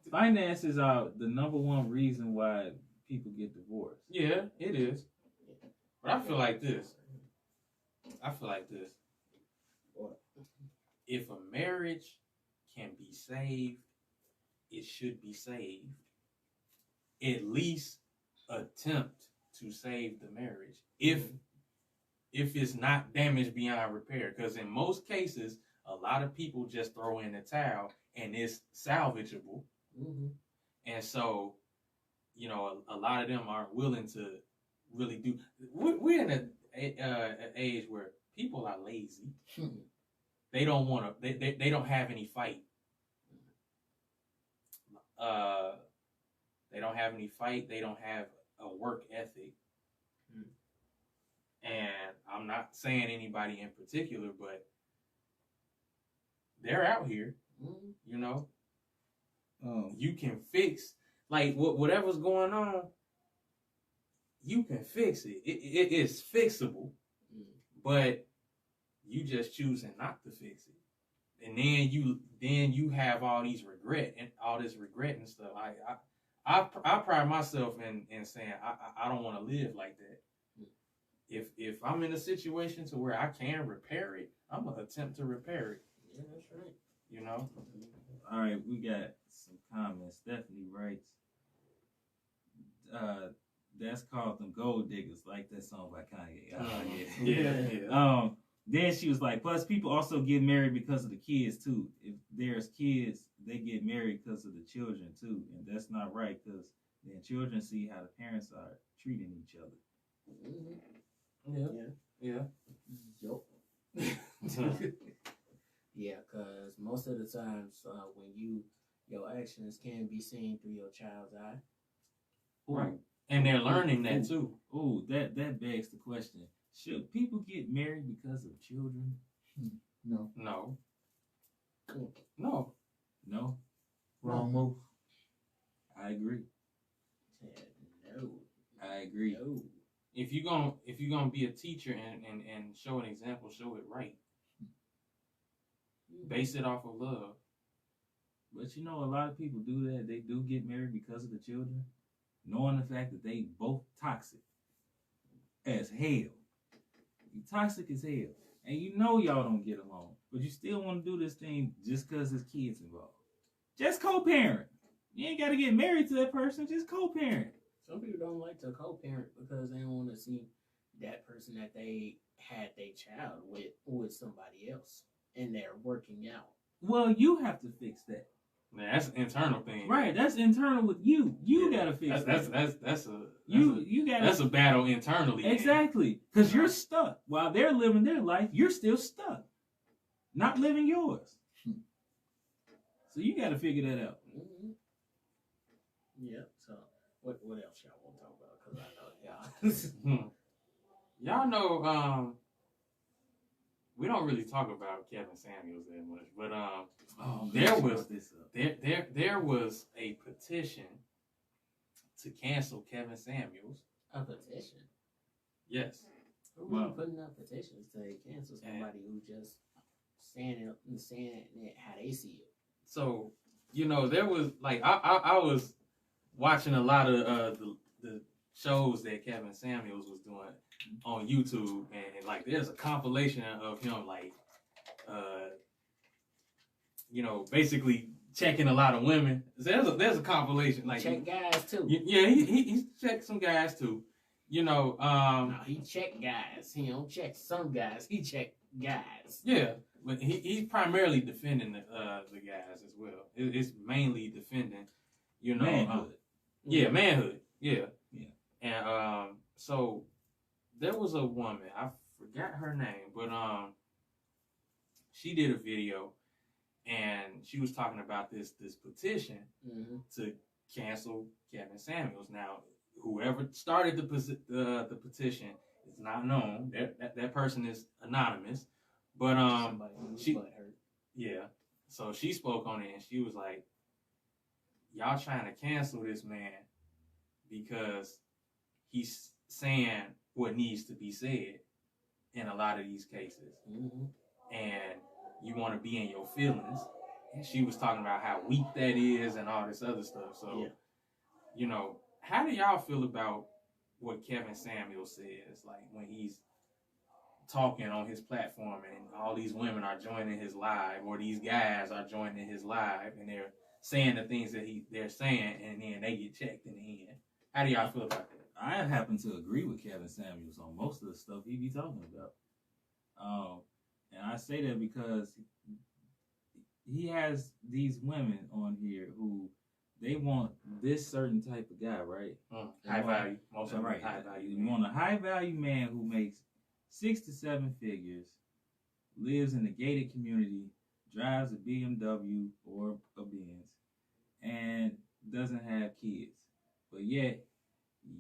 Finances are the number one reason why people get divorced. Yeah, it is. But I feel like this. What? If a marriage can be saved, it should be saved. At least attempt to save the marriage. If it's not damaged beyond repair. Because in most cases, a lot of people just throw in the towel and it's salvageable. And so, a lot of them aren't willing to really do. We're in an age where people are lazy. They don't want to. They don't have any fight. They don't have any fight. They don't have a work ethic. And I'm not saying anybody in particular, but they're out here. You can fix, like, whatever's going on, you can fix it. It is fixable, but you just choosing not to fix it. And then you have all this regret and stuff. I pride myself in saying I don't want to live like that. If I'm in a situation to where I can repair it, I'm gonna attempt to repair it. Yeah, that's right. All right, we got some comments. Stephanie writes, that's called them gold diggers, like that song by Kanye. Yeah. Then she was like, plus people also get married because of the kids too. If there's kids, they get married because of the children too, and that's not right because then children see how the parents are treating each other. Mm-hmm. Yeah. Yup. Yeah, because most of the times when your actions can be seen through your child's eye. Right. And they're learning that too. Oh, that begs the question: should people get married because of children? No. No. No. Wrong move. I agree. No. I agree. No. If you're gonna be a teacher and show an example, show it right. Base it off of love. But you know, a lot of people do that. They do get married because of the children, knowing the fact that they both toxic as hell. You toxic as hell. And you know y'all don't get along. But you still want to do this thing just because there's kids involved. Just co-parent. You ain't got to get married to that person. Just co-parent. Some people don't like to co-parent because they don't want to see that person that they had their child with somebody else. And they're working out. Well, you have to fix that. Man, that's an internal thing. Right, that's internal with you. You gotta fix that. That's a battle internally. Exactly, because you're stuck while they're living their life. You're still stuck, not living yours. So you got to figure that out. Mm-hmm. Yeah. So what else y'all want to talk about? Because I know y'all. Y'all know. We don't really talk about Kevin Samuels that much, but there was a petition to cancel Kevin Samuels. A petition. Yes. Who really putting up petitions to cancel somebody who just saying it how they see it? So there was like I was watching a lot of the shows that Kevin Samuels was doing on YouTube, and like there's a compilation of him like basically checking a lot of women. There's a compilation like check guys too. Yeah, he checked some guys too. No, he checked guys. He don't check some guys. He checked guys. Yeah, but he's primarily defending the guys as well. It's mainly defending, manhood. Yeah, manhood. Yeah. And so there was a woman, I forgot her name, but she did a video and she was talking about this petition to cancel Kevin Samuels. Now, whoever started the petition is not known. That person is anonymous, but so she spoke on it and she was like, "Y'all trying to cancel this man because he's saying what needs to be said in a lot of these cases, and you want to be in your feelings." And she was talking about how weak that is and all this other stuff. So, how do y'all feel about what Kevin Samuel says, like when he's talking on his platform and all these women are joining his live, or these guys are joining his live, and they're saying the things that they're saying, and then they get checked in the end? How do y'all feel about that? I happen to agree with Kevin Samuels on most of the stuff he be talking about. And I say that because he has these women on here who they want this certain type of guy, right? High value. Most of them right. high value. You want a high value man who makes 6 to 7 figures, lives in a gated community, drives a BMW or a Benz, and doesn't have kids. But yet,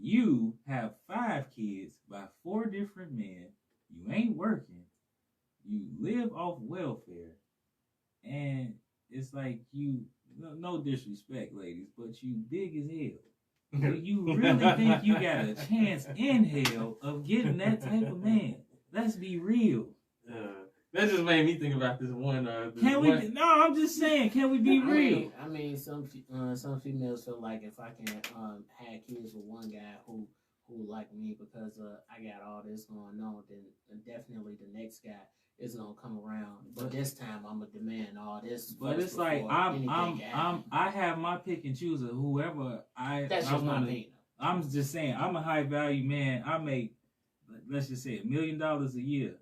you have 5 kids by 4 different men. You ain't working. You live off welfare. And it's like no disrespect, ladies, but you big as hell. Do you really think you got a chance in hell of getting that type of man? Let's be real. That just made me think about this one. No, I'm just saying, can we be real? I mean, some females feel like if I can have kids with one guy who like me because I got all this going on, then definitely the next guy is gonna come around. But this time I'm gonna demand all this. But it's like I have my pick and choose of whoever That's just my opinion. I'm just saying I'm a high value man. I make, let's just say $1 million a year.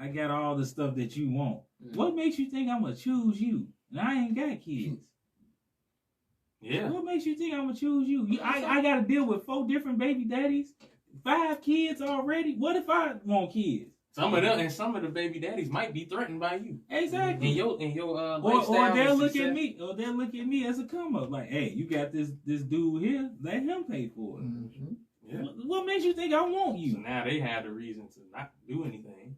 I got all the stuff that you want. Mm. What makes you think I'm gonna choose you? And I ain't got kids. Yeah. What makes you think I'm gonna choose you? I gotta deal with 4 different baby daddies, 5 kids already. What if I want kids? Some of the baby daddies might be threatened by you. Exactly. In your Or lifestyle they'll and look success. at me, as a come up, like, hey, you got this dude here, let him pay for it. Mhm. Yeah. What makes you think I want So you? now they have the reason to not do anything.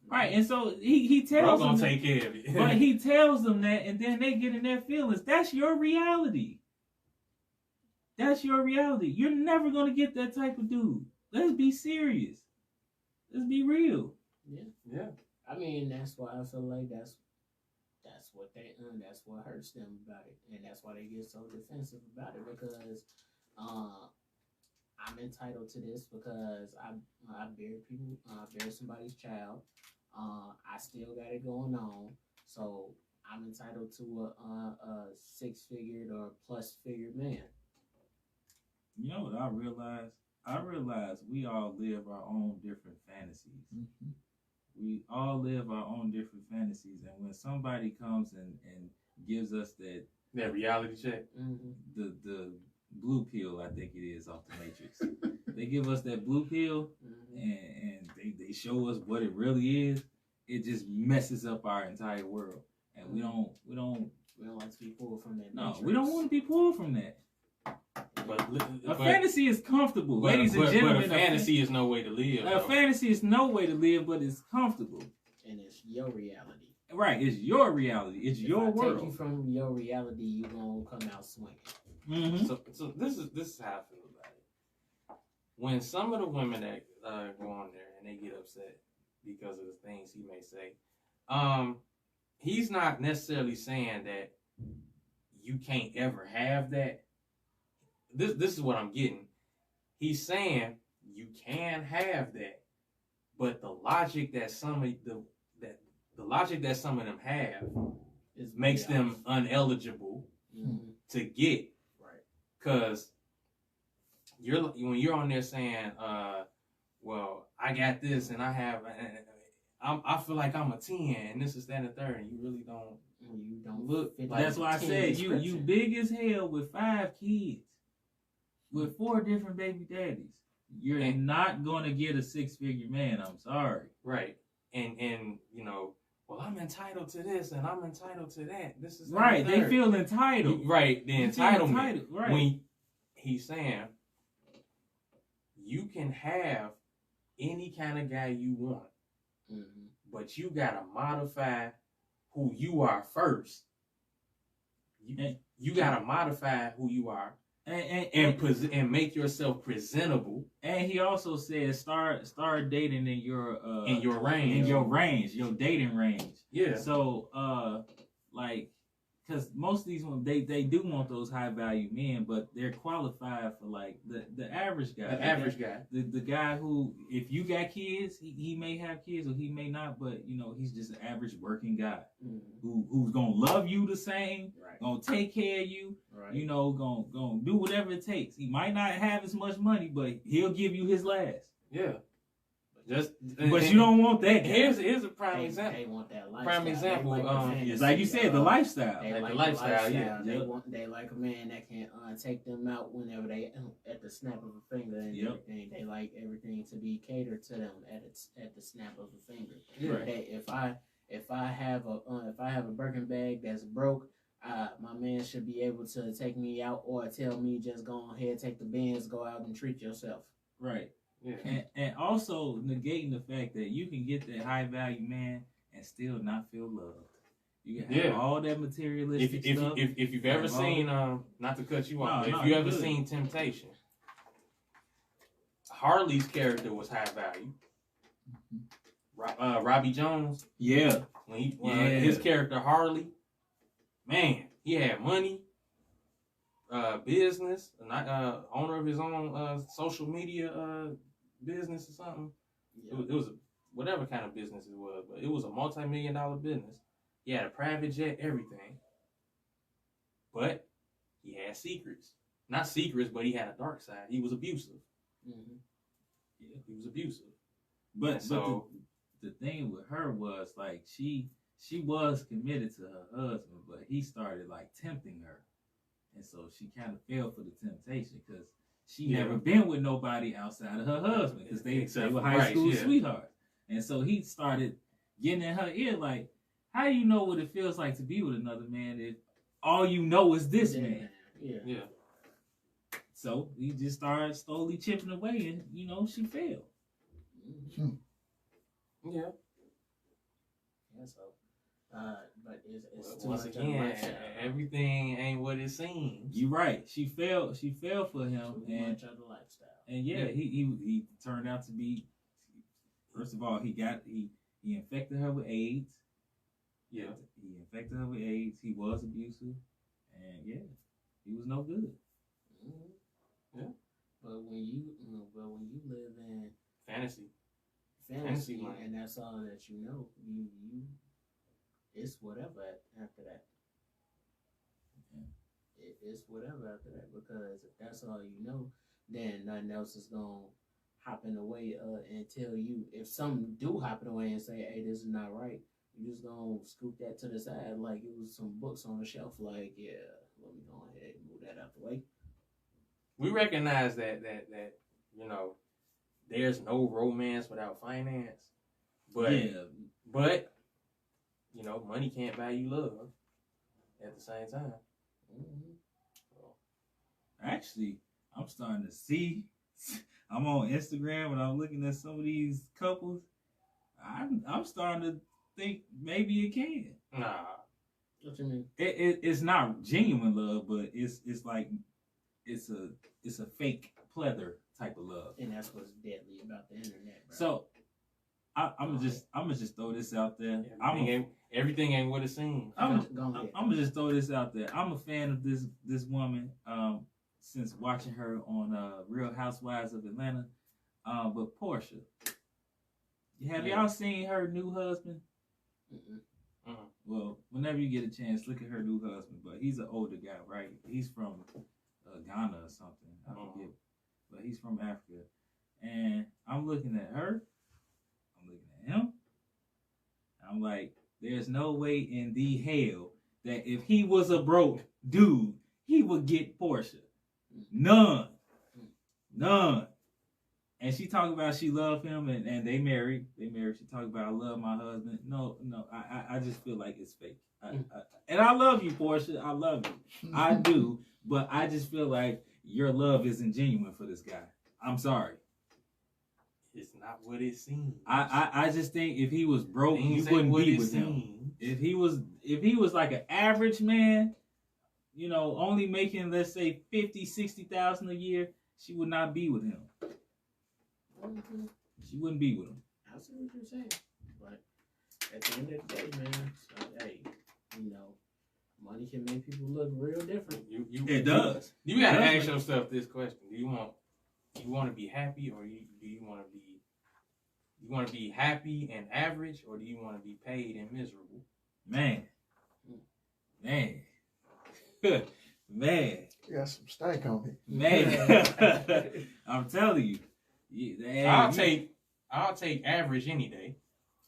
Right, and so he Bro, tells gonna them, take care of it. but he tells them that, and then they get in their feelings. That's your reality. That's your reality. You're never gonna get that type of dude. Let's be serious. Let's be real. Yeah. I mean, that's why I feel like that's what that's what hurts them about it, and that's why they get so defensive about it, because I'm entitled to this because I bear somebody's child. I still got it going on, so I'm entitled to a 6-figured or plus-figured man. You know what I realized? I realized we all live our own different fantasies. Mhm. We all live our own different fantasies, and when somebody comes and gives us That reality check. Mm-hmm. the blue pill, I think it is, off the Matrix. They give us that blue pill, Mm-hmm. and they show us what it really is. It just messes up our entire world, and we don't We don't like to be pulled from that. no, matrix. we don't want to be pulled from that. A But fantasy is comfortable, ladies and gentlemen. But a fantasy is no way to live. A though. fantasy is no way to live, but it's comfortable. And it's your reality. Right, it's your reality. It's If your I world. take you from your reality, you gonna come out swinging. Mm-hmm. So this is how I feel about it. When some of the women that go on there and they get upset because of the things he may say, he's not necessarily saying that you can't ever have that. This is what I'm getting. He's saying you can have that, but the logic that some of them have It's makes way them off. uneligible Mhm. to get. Right. Cause when you're on there saying, well, I got this and I have, I feel like I'm a 10 and this is that and the third, and you really don't. You don't Look, fit like, That's why I 10 said you description. big as hell with 5 kids, with 4 different baby daddies. You're And- not gonna get a 6-figure man. I'm sorry. Right. And you know, well, I'm entitled to this and I'm entitled to that. This is that Right? and the They third. feel entitled. Right. The You feel entitlement. entitled, right. When he's saying you can have any kind of guy you want, Mhm. but you gotta modify who you are first. You gotta modify who you are and make yourself presentable And he also says start dating in your range. your dating range. Yeah. So like, because most of these ones they do want those high value men, but they're qualified for like the average guy. The average guy. The guy who, if you got kids, he may have kids or he may not, but you know, he's just an average working guy Mhm. who's gonna love you the same, Right. gonna take care of you, Right. you know, gonna do whatever it takes. He might not have as much money, but he'll give you his last. Yeah. But you don't want that guy. Here's a prime They example. want that lifestyle. Prime example, They like the fantasy, It's like you said, the lifestyle. They Like like the the lifestyle, yeah. Yep. They like a man that can take them out whenever they at the snap of a finger and Yep. everything. They like everything to be catered to them at the snap of a finger. Yeah. Hey, if I have a Birkin bag that's broke, my man should be able to take me out or tell me just go ahead, take the Benz, go out and treat yourself. Right. Yeah. And also negating the fact that you can get that high value man and still not feel loved. You can have all that materialistic stuff. If you've ever seen not to cut you off, but if you ever seen Temptation, Harley's character was high value. Robbie Jones, Yeah. when Yeah. his character Harley, man, he had money, business, owner of his own social media business or something. Yeah. It was whatever kind of business it was, but it was a multi-million-dollar business. He had a private jet, everything. But he had secrets. Not secrets, but he had a dark side. He was abusive. Mhm. Yeah, he was abusive. But So the thing with her was like she was committed to her husband, but he started like tempting her, and so she kind of fell for the temptation because she never been with nobody outside of her husband because they were high school sweethearts, and so he started getting in her ear like, how do you know what it feels like to be with another man if all you know is this man? Yeah. So he just started slowly chipping away, and she failed. Mm-hmm. Yeah. So, but it's once again, everything ain't what it seems. You're right. She fell for him, too much of the lifestyle. And he turned out to be. First of all, he infected her with AIDS. Yeah. He infected her with AIDS. He was abusive, and he was no good. Mm-hmm. Yeah. But when you live in fantasy land, and that's all that you know, you it's whatever after that. Yeah. It's whatever after that, because if that's all you know, then nothing else is gonna hop in the way and tell you. If some do hop in the way and say, "Hey, this is not right," you just gonna scoop that to the side like it was some books on the shelf. Like, yeah, let me go ahead and move that out the way. We recognize that there's no romance without finance, but money can't buy you love at the same time. Mm-hmm. So, actually, I'm starting to see. I'm on Instagram and I'm looking at some of these couples. I'm starting to think maybe it can. Nah. What you mean? It's not genuine love, but it's like it's a fake pleather type of love. And that's what's deadly about the internet, bro. So I'm gonna just throw this out there. Everything ain't what it seems. I'm gonna just throw this out there. I'm a fan of this woman since watching her on Real Housewives of Atlanta. But Portia, have y'all seen her new husband? Mm-mm. Well, whenever you get a chance, look at her new husband. But he's an older guy, right? He's from Ghana or something. I forget. But he's from Africa. And I'm looking at her. I'm looking at him. I'm like, there's no way in the hell that if he was a broke dude, he would get Portia. None. And she talked about she loved him and they married. She talked about, I love my husband. No, I just feel like it's fake. And I love you, Portia. I love you. I do. But I just feel like your love isn't genuine for this guy. I'm sorry. It's not what it seems. I just think if he was broke, you wouldn't be with him. If he was like an average man, only making, let's say, $50,000-$60,000 a year, she would not be with him. Mm-hmm. She wouldn't be with him. I see what you're saying. But at the end of the day, man, hey, money can make people look real different. It does. You gotta ask yourself this question: do you want to be happy, or do you want to be happy and average, or do you want to be paid and miserable? Man. You got some stank on it. Man. I'm telling you. I'll take average any day.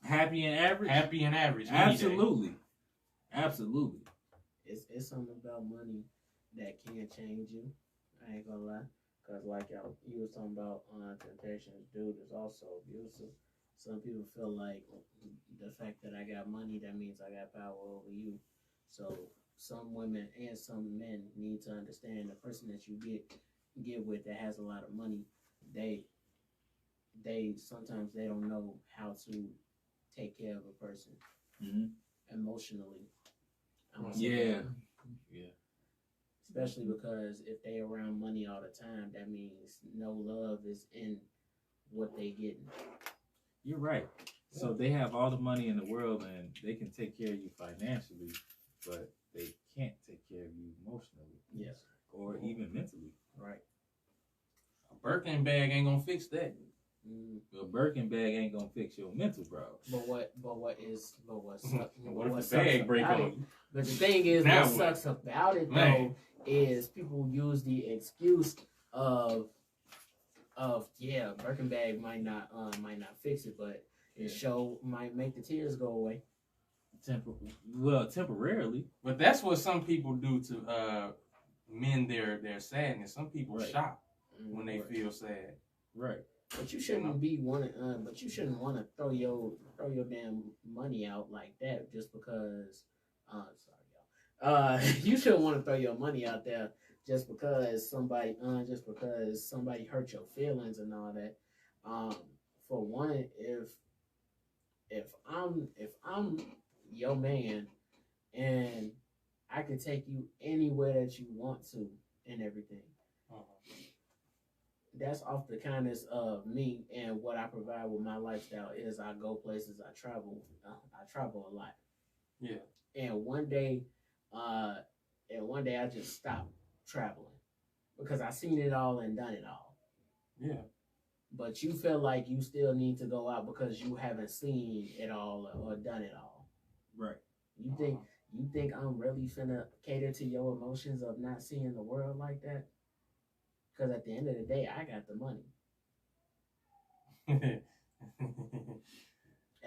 Happy and average? Happy and average. Absolutely. Absolutely. It's something about money that can change you. I ain't gonna lie. Because like you was talking about Temptations, dude is also abusive. Some people feel like the fact that I got money, that means I got power over you. So some women and some men need to understand the person that you get with that has a lot of money, they sometimes they don't know how to take care of a person emotionally. Yeah. Especially because if they around money all the time, that means no love is in what they getting. You're right. So they have all the money in the world and they can take care of you financially, but they can't take care of you emotionally. Yes. Or even mentally. Right. A Birkin bag ain't gonna fix that. A Birkin bag ain't gonna fix your mental problems. What if the bag break on you? But the thing is, what sucks about it though is people use the excuse of Birkin bag might not fix it, but The show might make the tears go away. Temporarily. But that's what some people do to mend their sadness. Some people shop when they feel sad. Right. But you shouldn't be wanting. But you shouldn't want to throw your damn money out like that just because. Sorry, y'all. You shouldn't want to throw your money out there just because somebody hurt your feelings and all that. For one, if I'm your man and I can take you anywhere that you want to and everything. That's off the kindness of me, and what I provide with my lifestyle is I go places, I travel a lot. Yeah. And one day I just stopped traveling because I seen it all and done it all. Yeah. But you feel like you still need to go out because you haven't seen it all or done it all. Right. You think I'm really finna cater to your emotions of not seeing the world like that? Because at the end of the day, I got the money. And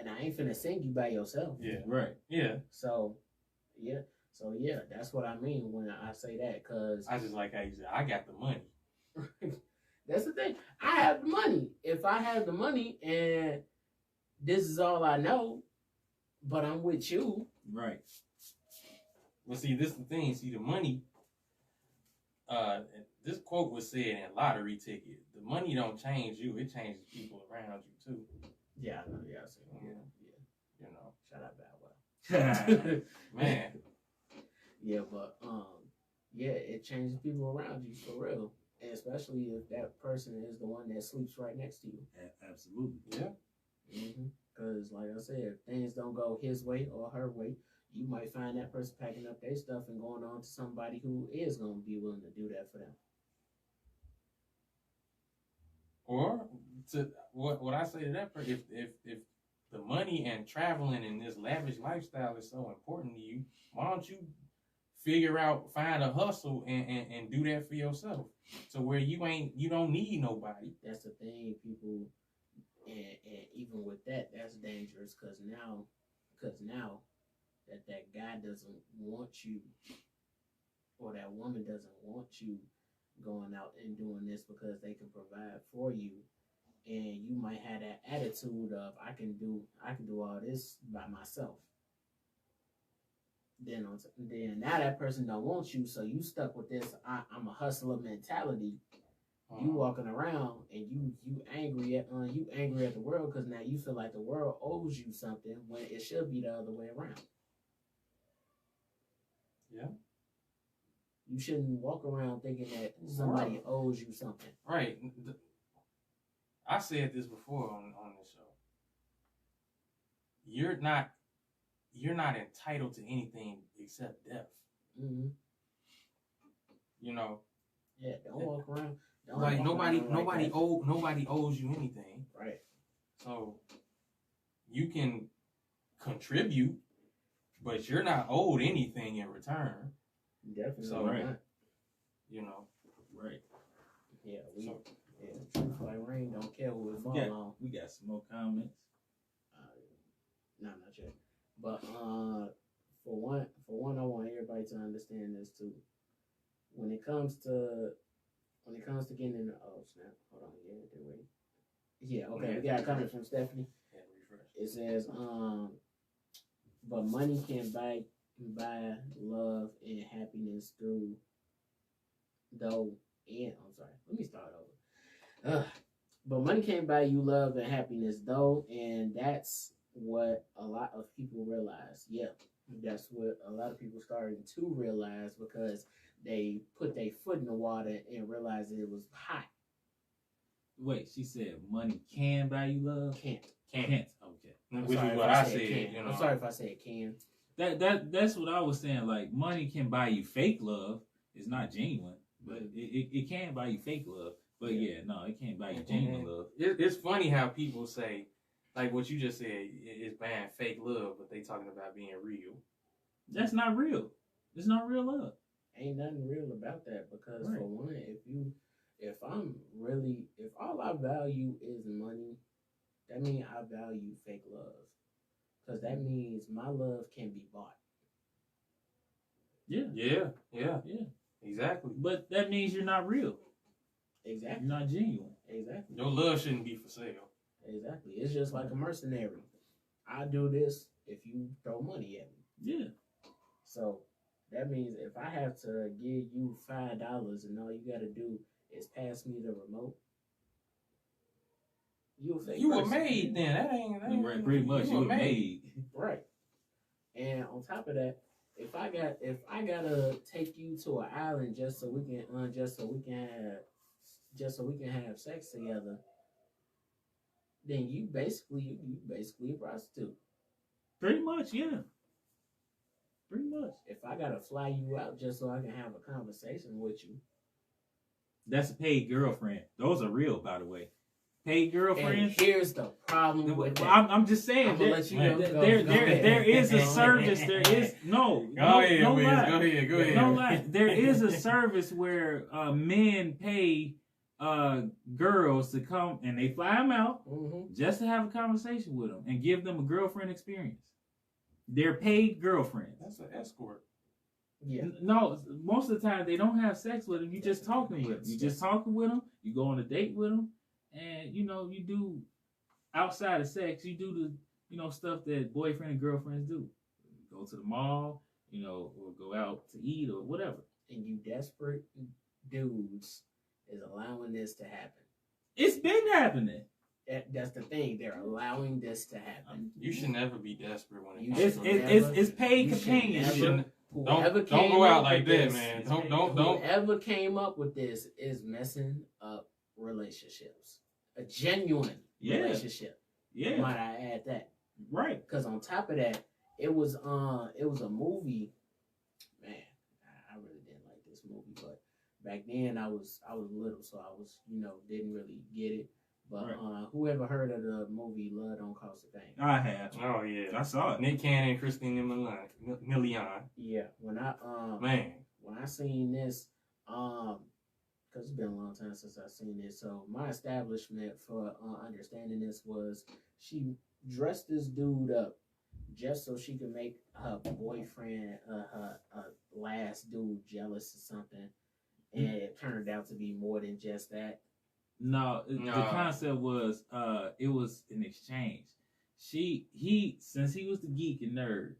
I ain't finna sing you by yourself. Yeah. Right. Yeah. So yeah, that's what I mean when I say that. Cause I just like how you said, I got the money. That's the thing. I have the money. If I have the money and this is all I know, but I'm with you. Right. Well, see, this is the thing. See, the money, this quote was said in lottery ticket. The money don't change you. It changes people around you, too. Yeah, I know. Yeah, I see. You know. Shout out Bad Well. Man. Yeah, but, it changes people around you for real. And especially if that person is the one that sleeps right next to you. Absolutely. Yeah. Because, like I said, if things don't go his way or her way, you might find that person packing up their stuff and going on to somebody who is going to be willing to do that for them. Or to what I say to that person, if the money and traveling and this lavish lifestyle is so important to you, why don't you find a hustle and do that for yourself, to where you don't need nobody. That's the thing, people, and even with that, that's dangerous because now that guy doesn't want you, or that woman doesn't want you going out and doing this because they can provide for you, and you might have that attitude of I can do all this by myself. Then now that person don't want you, so you stuck with this I'm a hustler mentality. You walking around and you angry at the world because now you feel like the world owes you something when it should be the other way around. Yeah. You shouldn't walk around thinking that somebody owes you something. Right. I said this before on the show. You're not entitled to anything except death. Mm-hmm. You know. Yeah, don't walk around. Nobody owes you anything. Right. So you can contribute, but you're not owed anything in return. Definitely so, not. You know. Right. Yeah, truth like rain, don't care who it fall on. We got some more comments. No, not yet. But for one, I want everybody to understand this too. When it comes to getting in the snap, hold on, okay, we got a comment from Stephanie. It says, but money can buy love and happiness let me start over. But money can't buy you love and happiness though, and that's what a lot of people realize. Yeah, that's what a lot of people starting to realize because they put their foot in the water and realized that it was hot. Wait, she said money can buy you love? Can't. Okay. Which is what I said. You know. I'm sorry if I said can. That's what I was saying. Like, money can buy you fake love. It's not genuine, but it can buy you fake love. But it can't buy you genuine love. It's funny how people say, like what you just said, it's buying fake love, but they talking about being real. That's not real. It's not real love. Ain't nothing real about that because for one, if all I value is money, that means I value fake love. Because that means my love can be bought. Yeah. Yeah. Yeah. Exactly. But that means you're not real. Exactly. You're not genuine. Exactly. Your love shouldn't be for sale. Exactly. It's just like a mercenary. I do this if you throw money at me. Yeah. So that means if I have to give you $5 and all you gotta do is pass me the remote, you a fake You were person. made then. That ain't Right, pretty much. You were made. Right. And on top of that, if I gotta take you to an island just so we can have sex together, then you basically a prostitute. Pretty much, yeah. Pretty much. If I gotta fly you out just so I can have a conversation with you, that's a paid girlfriend. Those are real, by the way. Paid girlfriends. And here's the problem with that. I'm just saying. There is a service. There is no. Go ahead. No lie. Go ahead. No lie. There is a service where men pay girls to come and they fly them out just to have a conversation with them and give them a girlfriend experience. They're paid girlfriends. That's an escort. Yeah. No, most of the time they don't have sex with them. You just talking with them. You just talking with them. You go on a date with them. And, you do outside of sex, you do the, stuff that boyfriend and girlfriends do. Go to the mall, or go out to eat or whatever. And you desperate dudes is allowing this to happen. It's been happening. That's the thing. They're allowing this to happen. You should never be desperate when it's paid companionship. Don't go out like that, man. Don't. Whoever came up with this is messing up relationships. A genuine relationship. Yeah. Might I add that? Right. Because on top of that, it was a movie. Man, I really didn't like this movie, but back then I was little, so I was didn't really get it. But whoever heard of the movie Love Don't Cost a Thing? I have. Oh yeah, I saw it. Nick Cannon and Christina Milian. Yeah, when I seen this, because it's been a long time since I've seen this. So my establishment for understanding this was she dressed this dude up just so she could make her boyfriend, her last dude, jealous or something. And it turned out to be more than just that. No, the concept was it was an exchange. Since he was the geek and nerd,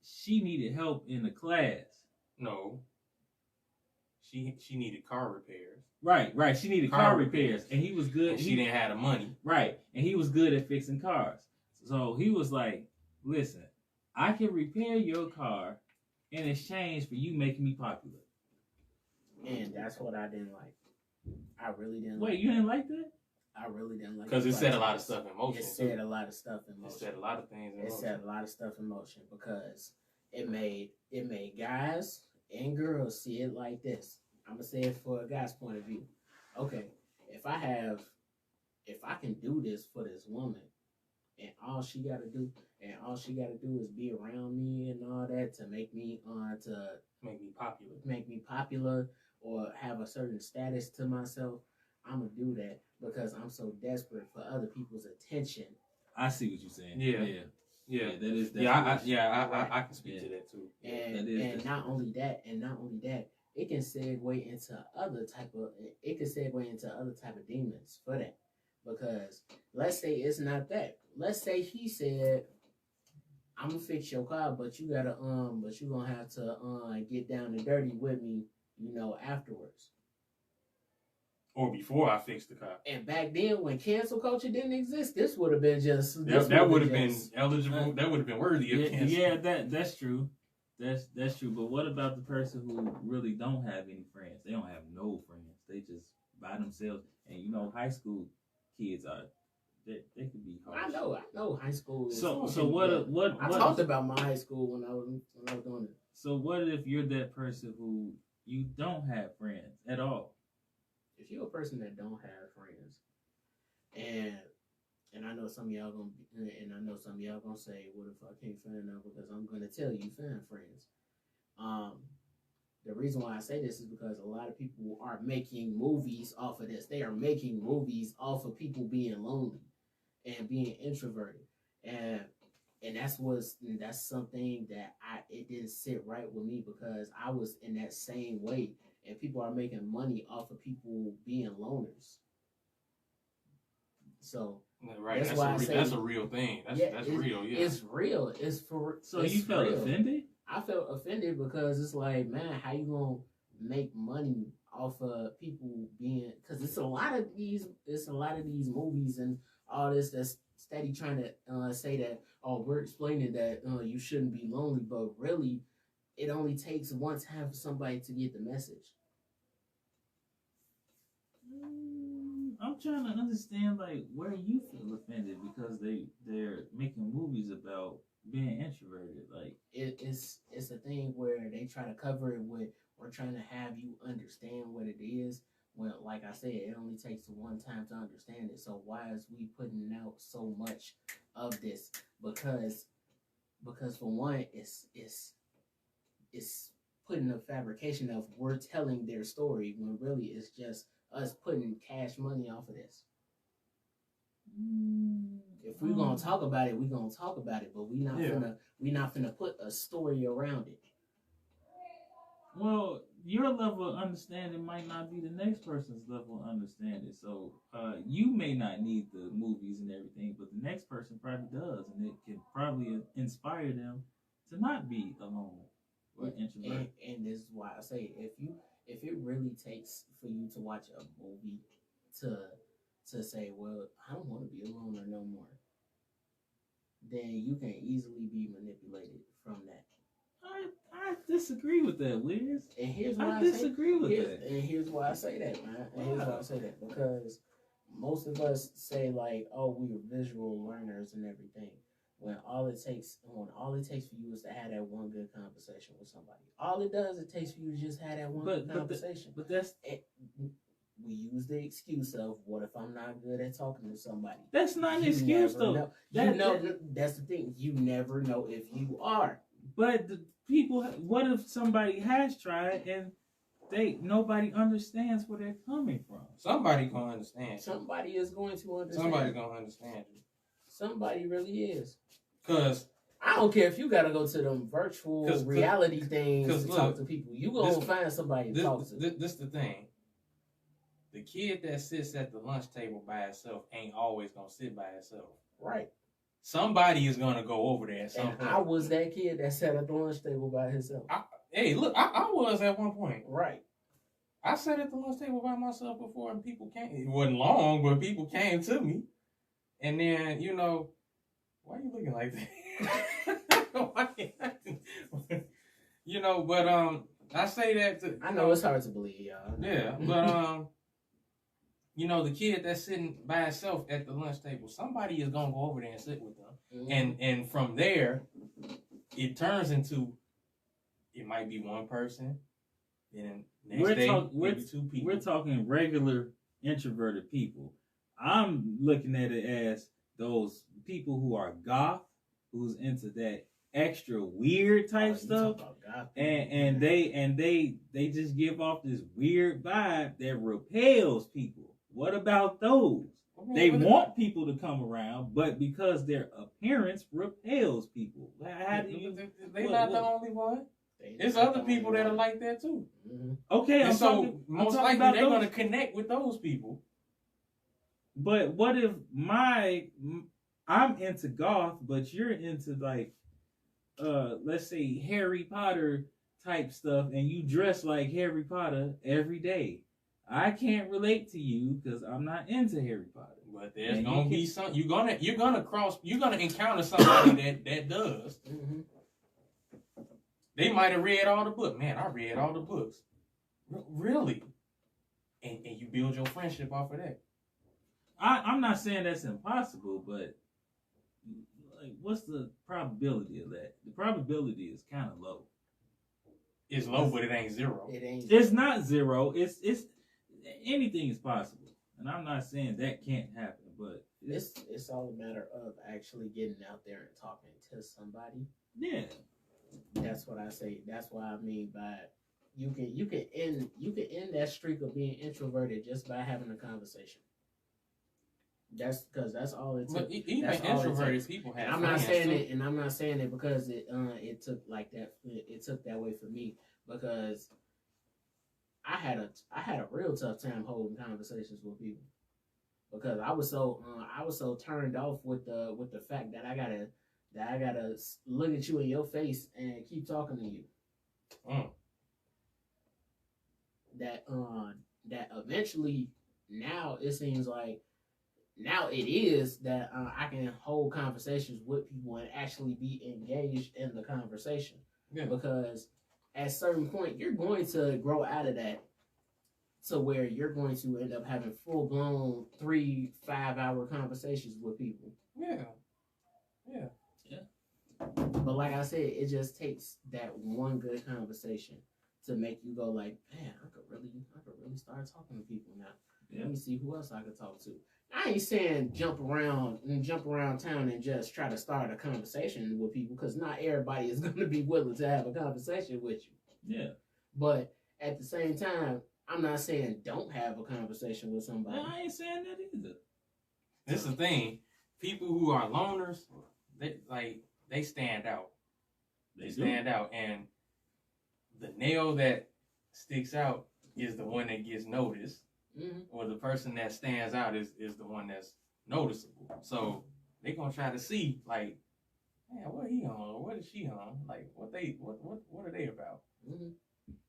she needed help in the class. No. She needed car repairs. Right. She needed car repairs. And he was good. And she didn't have the money. Right. And he was good at fixing cars. So he was like, listen, I can repair your car in exchange for you making me popular. And that's what I didn't like. I really didn't Wait, you didn't like that? I really didn't like it. Because it said a lot of stuff in motion. It said a lot of stuff in motion. It said a lot of things in motion. It said a lot of stuff in motion because it made guys and girls see it like this. I'm gonna say it for a guy's point of view. Okay, if I can do this for this woman, and all she gotta do is be around me and all that to make me popular or have a certain status to myself, I'm gonna do that because I'm so desperate for other people's attention. I see what you're saying. Yeah. That is. I can speak to that too. And not only that, it can segue into other type of demons for that. Because let's say it's not that. Let's say he said, I'm gonna fix your car, but you gonna have to get down and dirty with me, afterwards. Or before I fixed the car. And back then, when cancel culture didn't exist, this would have been just that would have been eligible. That would have been worthy of cancel. Yeah, that's true. That's true. But what about the person who really don't have any friends? They don't have no friends. They just by themselves. And high school kids are they could be harsh. I know high school. So what? I talked about my high school when I was doing it. So what if you're that person who you don't have friends at all? If you're a person that don't have friends, and I know some of y'all gonna say, "What if I can't find out?" Because I'm gonna tell you, find friends. The reason why I say this is because a lot of people are making movies off of this. They are making movies off of people being lonely. and being introverted, and that's something that it didn't sit right with me because I was in that same way, and people are making money off of people being loners. So Right, that's why I say that's a real thing. That's real. Yeah, it's real. It's for So it's you felt real. offended? I felt offended because it's like, man, how you gonna make money off of people being? Because it's a lot of these movies and all this that's steady trying to say that, oh, we're explaining that you shouldn't be lonely, but really, it only takes one time for somebody to get the message. I'm trying to understand like where you feel offended because they're making movies about being introverted. Like It's a thing where they try to cover it with, we're trying to have you understand what it is. When, like I said, it only takes one time to understand it. So why is we putting out so much of this? Because for one, it's putting a fabrication of we're telling their story when really it's just us putting cash money off of this. If we're gonna talk about it, we're gonna talk about it, but we not finna put a story around it. well, your level of understanding might not be the next person's level of understanding. So you may not need the movies and everything, but the next person probably does, and it can probably inspire them to not be alone or introverted. And this is why I say, if it really takes for you to watch a movie to say, well, I don't want to be alone or no more, then you can easily be manipulated from that. I disagree with that, Wiz. And here's why I disagree with that. And here's why I say that, man. And here's why I say that because most of us say like, oh, we are visual learners and everything. When all it takes for you is to have that one good conversation with somebody. All it takes for you to just have that one good conversation. But that's we use the excuse of, what if I'm not good at talking to somebody? That's not an excuse though. That's the thing. You never know if you are. But the people, what if somebody has tried and nobody understands where they're coming from? Somebody gonna understand. Somebody is going to understand. Somebody gonna understand you. Somebody really is. Cause I don't care if you gotta go to them virtual reality things to talk to people. You gonna find somebody to talk to. This the thing. The kid that sits at the lunch table by itself ain't always gonna sit by itself. Right. Somebody is gonna go over there at some point. I was that kid that sat at the lunch table by himself. I was at one point. Right. I sat at the lunch table by myself before, and people came. It wasn't long, but people came to me. And then, why are you looking like that? But I say that to... I know it's hard to believe, y'all. Yeah, but, the kid that's sitting by himself at the lunch table, somebody is going to go over there and sit with them. Mm-hmm. And from there, it turns into, it might be one person, then next day, maybe two people. We're talking regular introverted people. I'm looking at it as those people who are goth, who's into that extra weird type stuff, and they just give off this weird vibe that repels people. What about those? They want people to come around, but because their appearance repels people. How do you? They're not the only one. There's other people that are like that too. Mm-hmm. Okay, most likely they're going to connect with those people. But what if I'm into goth, but you're into like, let's say Harry Potter type stuff, and you dress like Harry Potter every day? I can't relate to you because I'm not into Harry Potter. But there's gonna be some. You're gonna encounter somebody that does. Mm-hmm. They might have read all the books. Man, I read all the books. Really? And you build your friendship off of that. I'm not saying that's impossible, but like, what's the probability of that? The probability is kind of low. It's low, but it ain't zero. It's not zero. It's anything is possible, and I'm not saying that can't happen, but it's all a matter of actually getting out there and talking to somebody. Yeah, that's what I say. That's what I mean by you can end that streak of being introverted just by having a conversation. That's because that's all it took. But even That's all it introverted takes. people have. And I'm not friends, saying too. it, and I'm not saying it because it took like that. It took that way for me because I had a real tough time holding conversations with people because I was so turned off with the fact that I gotta look at you in your face and keep talking to you. Mm. That eventually now it seems like now it is that I can hold conversations with people and actually be engaged in the conversation. Yeah. Because at a certain point you're going to grow out of that to where you're going to end up having full blown 3-5 hour conversations with people. Yeah. But like I said, it just takes that one good conversation to make you go like, man, I could really start talking to people now. Yeah. Let me see who else I could talk to. I ain't saying jump around town and just try to start a conversation with people because not everybody is going to be willing to have a conversation with you. Yeah. But at the same time, I'm not saying don't have a conversation with somebody. No, I ain't saying that either. This is the thing. People who are loners, they stand out. They stand out, and the nail that sticks out is the one that gets noticed, or the person that stands out is the one that's noticeable. So they're gonna try to see like, man, what he on? What is she on? Like, what are they about? Mm-hmm.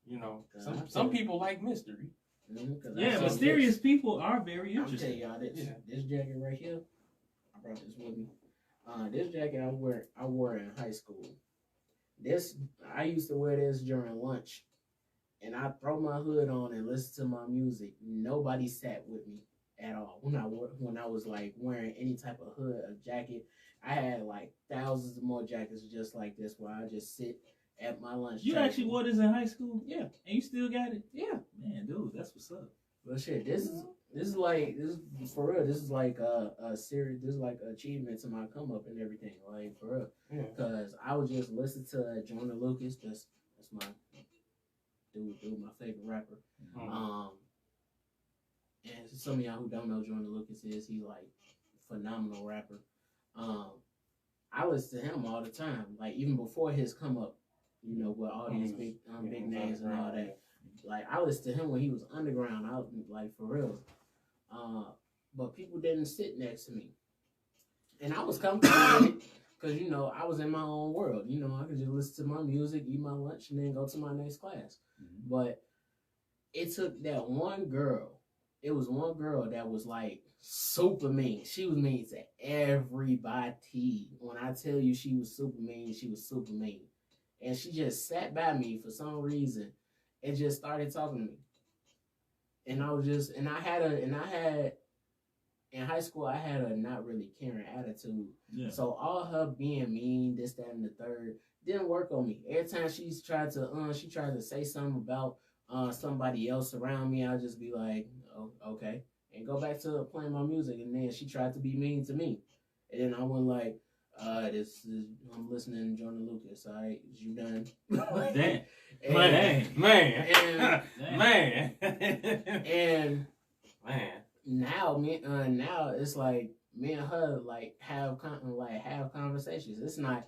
You know, some people like mystery. Yeah, mysterious people are very I'm interesting. tell y'all this jacket right here, I brought this with me. This jacket I wore in high school. I used to wear this during lunch, and I throw my hood on and listen to my music. Nobody sat with me at all when I was like wearing any type of hood or jacket. I had like thousands of more jackets just like this where I just sit at my lunch. You actually wore this in high school? Yeah. And you still got it? Yeah. Man, dude, that's what's up. Well, shit, this is for real. This is like a series. This is like an achievement to my come up and everything. Like for real, because I would just listen to Jordan Lucas. That's my dude, my favorite rapper. And some of y'all who don't know Jordan Lucas he's like phenomenal rapper. I listen to him all the time. Like even before his come up, you know, with all these big names and all that. Like I listened to him when he was underground. I was like for real. But people didn't sit next to me, and I was comfortable with it because you know I was in my own world. You know I could just listen to my music, eat my lunch, and then go to my next class. Mm-hmm. But it took that one girl. It was one girl that was like super mean. She was mean to everybody. When I tell you she was super mean, she was super mean, and she just sat by me for some reason. And just started talking to me. And I was just, and I had, in high school, I had a not really caring attitude. Yeah. So all her being mean, this, that, and the third, didn't work on me. Every time she tried to say something about somebody else around me, I'll just be like, oh, okay. And go back to playing my music. And then she tried to be mean to me. And then I went like, I'm listening to Jordan Lucas. All right, is you done? Damn. And now it's like me and her like have conversations. It's not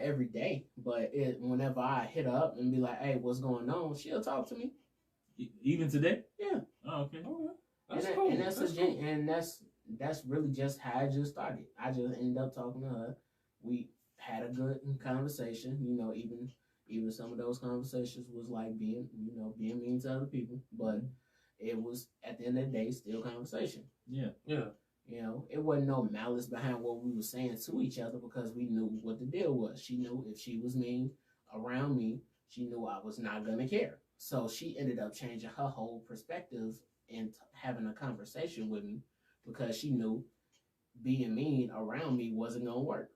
every day, but whenever I hit her up and be like, hey, what's going on? She'll talk to me. Even today? Yeah. Oh, okay. That's cool. And that's really just how I just started. I just ended up talking to her. We had a good conversation. You know, even some of those conversations was like being mean to other people, but it was at the end of the day still conversation. Yeah. You know, it wasn't no malice behind what we were saying to each other because we knew what the deal was. She knew if she was mean around me, she knew I was not gonna care. So she ended up changing her whole perspective and having a conversation with me because she knew being mean around me wasn't gonna work.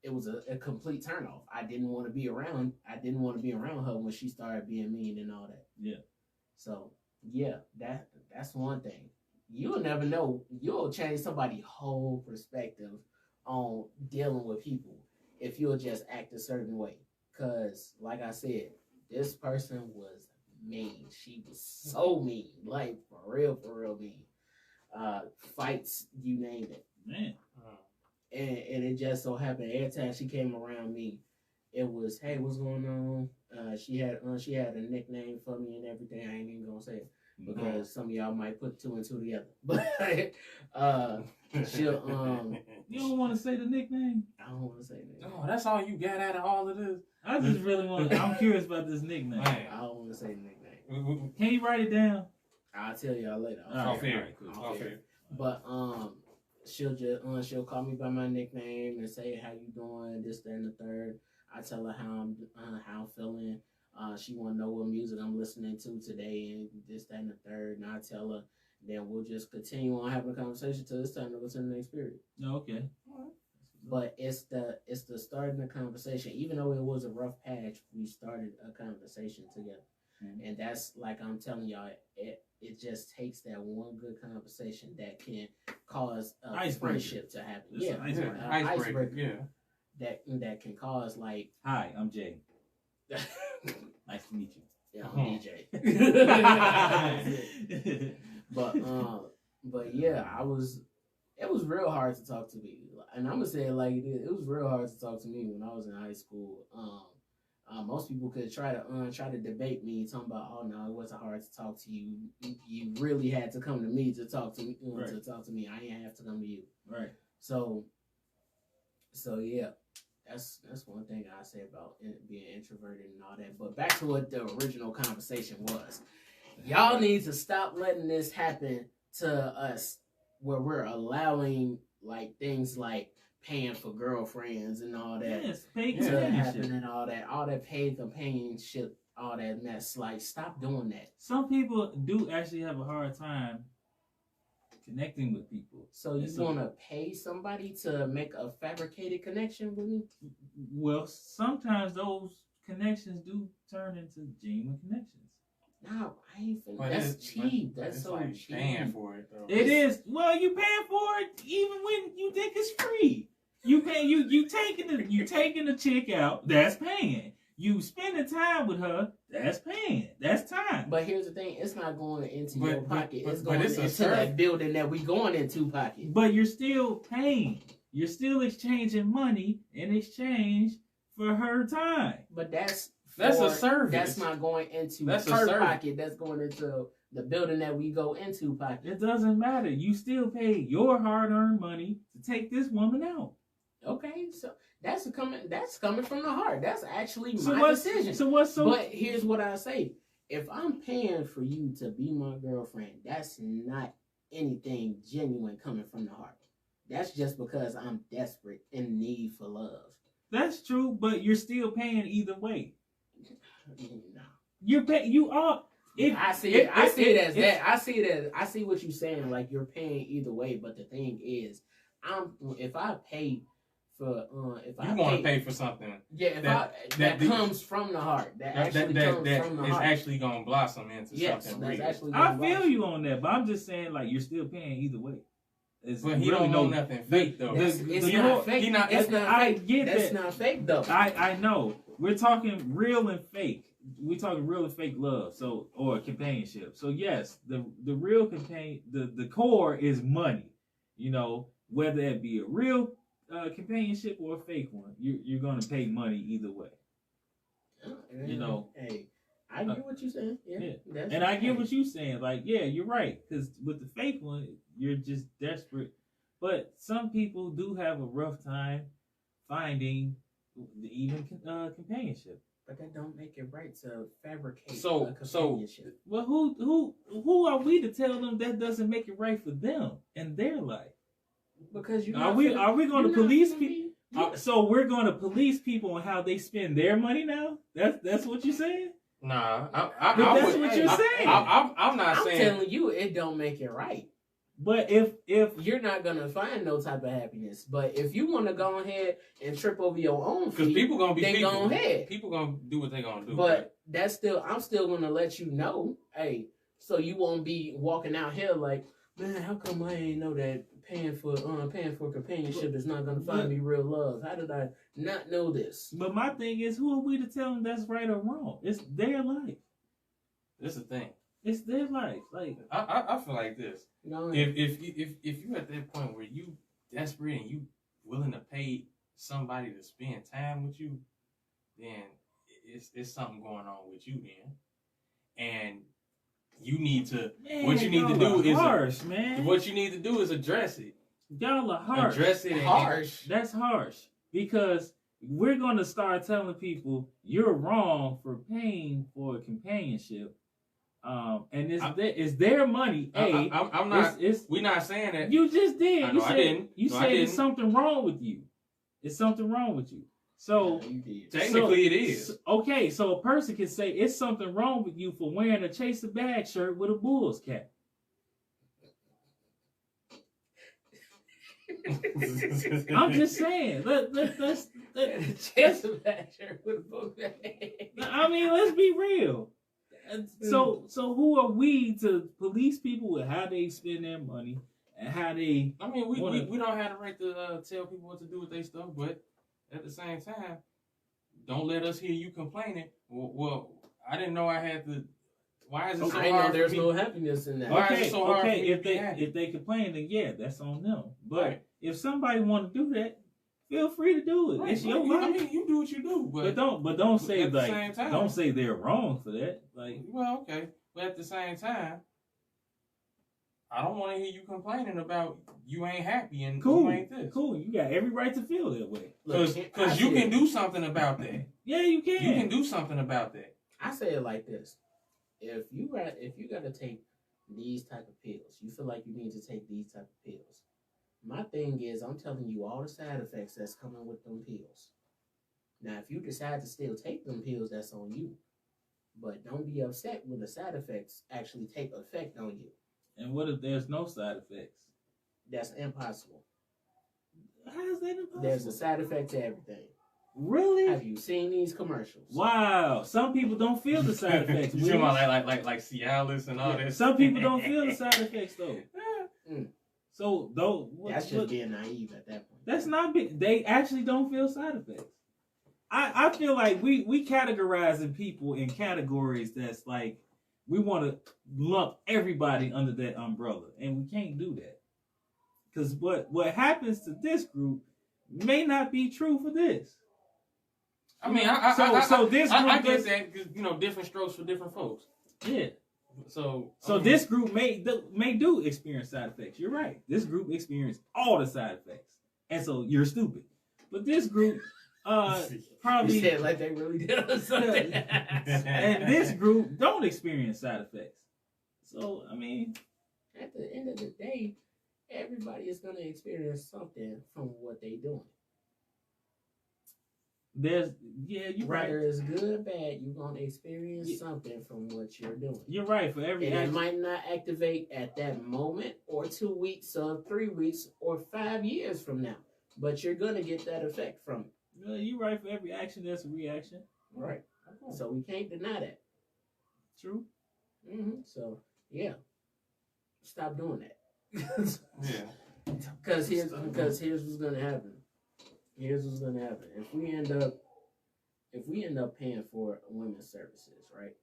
It was a complete turnoff. I didn't want to be around her when she started being mean and all that. Yeah. So yeah, that's one thing. You'll never know. You'll change somebody's whole perspective on dealing with people if you'll just act a certain way. Cause like I said, this person was mean. She was so mean, like for real mean. fights, you name it. Man. And it just so happened every time she came around me, it was, hey, what's going on? She had a nickname for me and everything. I ain't even gonna say it because some of y'all might put two and two together. But she'll You don't want to say the nickname? I don't want to say that. Oh, that's all you got out of all of this? I just really want to. I'm curious about this nickname. Man. I don't want to say the nickname. Can you write it down? I'll tell y'all later. Off fair. air. Cool. Off air. But she'll call me by my nickname and say, how you doing, this, that, and the third. I tell her how I'm feeling. She want to know what music I'm listening to today and this, that, and the third. And I tell her, then we'll just continue on having a conversation till it's time to go to the next period. No, okay. But it's the starting the conversation. Even though it was a rough patch, we started a conversation together. Mm-hmm. And that's, like I'm telling y'all, it just takes that one good conversation that can cause a friendship to happen. It's icebreaker. Yeah. That can cause, like, hi, I'm Jay. Nice to meet you. Yeah, I'm DJ. But yeah, it was real hard to talk to me. And I'm gonna say it like it is. It was real hard to talk to me when I was in high school. Most people could try to debate me, talking about, oh no, it wasn't hard to talk to you. You really had to come to me to talk to me. Right. To talk to me, I didn't have to come to you. Right. So yeah, that's one thing I say about being introverted and all that. But back to what the original conversation was. Y'all need to stop letting this happen to us, where we're allowing like things like paying for girlfriends and all that to happen and all that paid companionship, all that mess. Like, stop doing that. Some people do actually have a hard time connecting with people. So you want to pay somebody to make a fabricated connection with me? Well, sometimes those connections do turn into genuine connections. No, I ain't finna. That's cheap. That's so like cheap. Paying for it though. It is. Well, you paying for it even when you think it's free. You pay. You taking the chick out. That's paying. You spending time with her. That's paying. That's time. But here's the thing: it's not going into your pocket. It's going into that building that we going into pocket. But you're still paying. You're still exchanging money in exchange for her time. But that's a service. That's not going into her pocket. That's going into the building that we go into pocket. It doesn't matter. You still pay your hard-earned money to take this woman out. Okay, so that's coming from the heart. That's actually my decision. But here's what I say: if I'm paying for you to be my girlfriend, that's not anything genuine coming from the heart. That's just because I'm desperate in need for love. That's true, but you're still paying either way. No. You're paying. You are. I see it as that. I see what you're saying. Like, you're paying either way. But the thing is, if I pay for you want to pay for something. Yeah, that comes from the heart. That actually comes from the heart. It's actually gonna blossom into something real. I feel you on that, but I'm just saying, like, you're still paying either way. But he don't know nothing fake though. It's not fake. I get that. That's not fake though. I know. We're talking real and fake. We're talking real and fake love, or companionship. So yes, the real the core is money. You know, whether it be a real companionship or a fake one, you're gonna pay money either way. You know. Hey, I get what you're saying. Yeah. And I get what you're saying. Like, yeah, you're right. Because with the fake one, you're just desperate. But some people do have a rough time finding even companionship. But that don't make it right to fabricate a companionship. Well, who are we to tell them that doesn't make it right for them in their life? Because are we going to police people? So we're going to police people on how they spend their money now? That's what you're saying? Nah, that's what you're saying. I'm not saying. I'm telling you, it don't make it right. But if you're not gonna find no type of happiness, but if you want to go ahead and trip over your own feet, because people gonna be people. Go ahead. People gonna do what they gonna do. But I'm still gonna let you know, hey, so you won't be walking out here like, man, how come I ain't know that paying for companionship is not gonna find me real love? How did I not know this? But my thing is, who are we to tell them that's right or wrong? It's their life. This is the thing. It's their life. Like, I feel like this. No, if you at that point where you desperate and you willing to pay somebody to spend time with you, then it's something going on with you then, and you need to what you need to do is harsh, man. What you need to do is address it. Y'all are harsh. Address it. Harsh. That's harsh because we're gonna start telling people you're wrong for paying for companionship. And it's their money. I'm not. We're not saying that. You just did. I didn't. You said it's something wrong with you. It's something wrong with you. So technically, it is. Okay, so a person can say it's something wrong with you for wearing a Chase the Bag shirt with a Bulls cap. I'm just saying. Let's Chase the Bag shirt with a Bulls cap. I mean, let's be real. So who are we to police people with how they spend their money and how they? I mean, we don't have the right to tell people what to do with their stuff, but at the same time, don't let us hear you complaining. Well, I didn't know I had to. Why is it so hard? I know there's no happiness in that. Why is it so hard for me if they complain, then yeah, that's on them. But right. If somebody want to do that, feel free to do it. Right. It's your life. I mean, you do what you do, but don't say at the same time, don't say they're wrong for that. Like, well, okay, but at the same time, I don't want to hear you complaining about you ain't happy and you ain't this. Cool, you got every right to feel that way. Because you can do something about that. Yeah, you can. You can do something about that. I say it like this: if you got to take these type of pills, you feel like you need to take these type of pills. My thing is, I'm telling you all the side effects that's coming with them pills. Now, if you decide to still take them pills, that's on you. But don't be upset when the side effects actually take effect on you. And what if there's no side effects? That's impossible. How is that impossible? There's a side effect to everything. Really? Have you seen these commercials? Wow. Some people don't feel the side effects. You talking about like Cialis and all that? Some people don't feel the side effects though. So that's just being naive at that point. That's not big. They actually don't feel side effects. I feel like we categorizing people in categories that's like we want to lump everybody under that umbrella, and we can't do that because what happens to this group may not be true for this. I mean, I get that because different strokes for different folks. Yeah. So this group may do experience side effects. You're right. This group experience all the side effects, and so you're stupid. But this group probably you said like they really did or something. And this group don't experience side effects. So I mean, at the end of the day, everybody is going to experience something from what they're doing. You're right. Whether it's good or bad, you're going to experience something from what you're doing. You're right. For every it might not activate at that moment, or 2 weeks, or 3 weeks, or 5 years from now, but you're going to get that effect from it. You're right. For every action, there's a reaction. Right. So we can't deny that. True. So yeah, stop doing that. Yeah. Because here's what's gonna happen. Here's what's gonna happen. If we end up paying for women's services, right?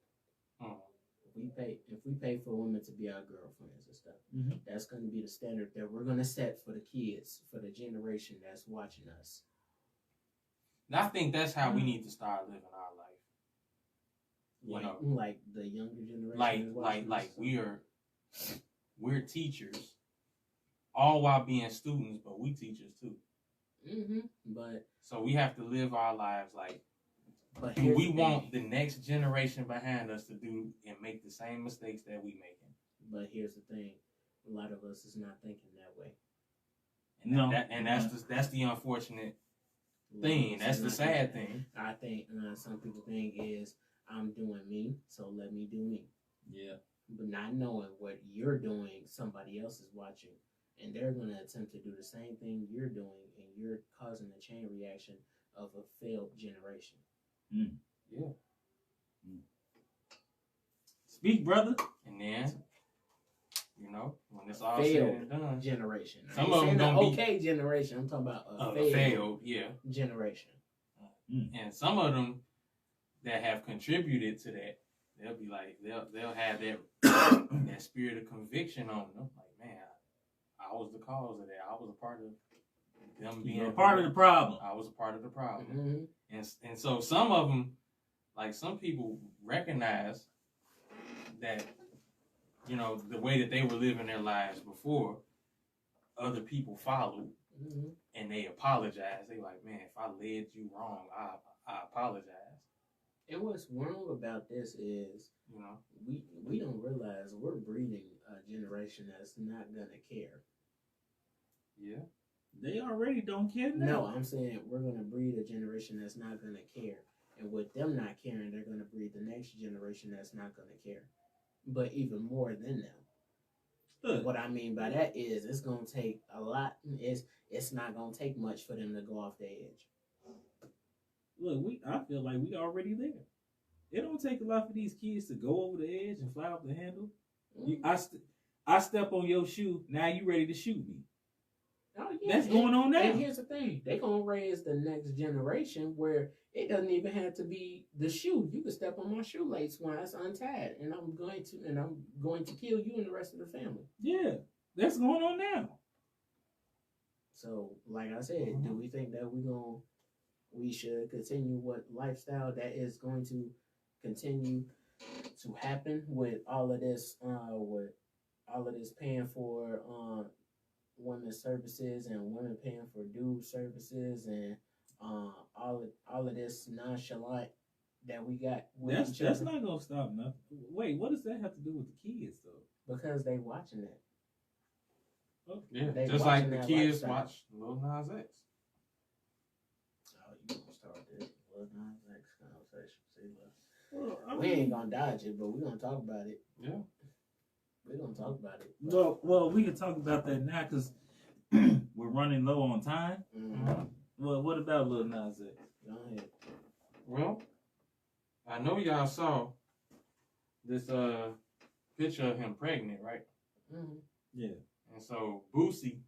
If we pay for women to be our girlfriends and stuff, that's gonna be the standard that we're gonna set for the kids, for the generation that's watching us. And I think that's how we need to start living our life. Like the younger generation. Like we're teachers, all while being students, but we teachers too. But so we have to live our lives like. But do we want the next generation behind us to do and make the same mistakes that we making? But here's the thing: a lot of us is not thinking that way. And that's the unfortunate thing. That's the sad thing. I think some people think is I'm doing me, so let me do me. Yeah. But not knowing what you're doing, somebody else is watching, and they're going to attempt to do the same thing you're doing, and you're causing a chain reaction of a failed generation. Yeah. Speak, brother. And then, when it's all said and done, generation. Some of them don't be generation. I'm talking about a failed generation. And some of them that have contributed to that, they'll be like they'll have that that spirit of conviction on them. Like, man, I was the cause of that. I was a part of them being You're a part of the problem. I was a part of the problem. Mm-hmm. And so some of them, like some people recognize that, you know, the way that they were living their lives before, other people followed and they apologize. They like, man, if I led you wrong, I apologize. And what's wrong about this is, You know, we don't realize we're breeding a generation that's not gonna care. yeah. They already don't care now. No, I'm saying we're gonna breed a generation that's not gonna care. And with them not caring, they're gonna breed the next generation that's not gonna care. But even more than them. Look, What I mean by that is it's gonna take a lot. It's not gonna take much for them to go off the edge. I feel like we already there. It don't take a lot for these kids to go over the edge and fly off the handle. I step on your shoe. Now you ready to shoot me? Oh, yeah. That's going on now. And here's the thing: they gonna raise the next generation where it doesn't even have to be the shoe. You can step on my shoelace when it's untied, and I'm going to kill you and the rest of the family. Yeah, that's going on now. So, like I said, do we think that we should continue what lifestyle that is going to continue to happen with all of this, paying for women's services and women paying for dude services and all of this nonchalant that we got with each That's other? not gonna stop nothing. Wait, what does that have to do with the kids though? Because they watching that. Yeah, They just like watching the that kids lifestyle. watch Lil Nas X. Oh, you gonna start this Lil Nas X conversation? See, look. Well, I We mean, ain't gonna dodge it, but we're gonna talk about it. Yeah. We're gonna talk about it. well, we can talk about that now because we're running low on time. Well, what about Lil Nas X? Go ahead. Well, I know y'all saw this picture of him pregnant, right? Yeah. And so Boosie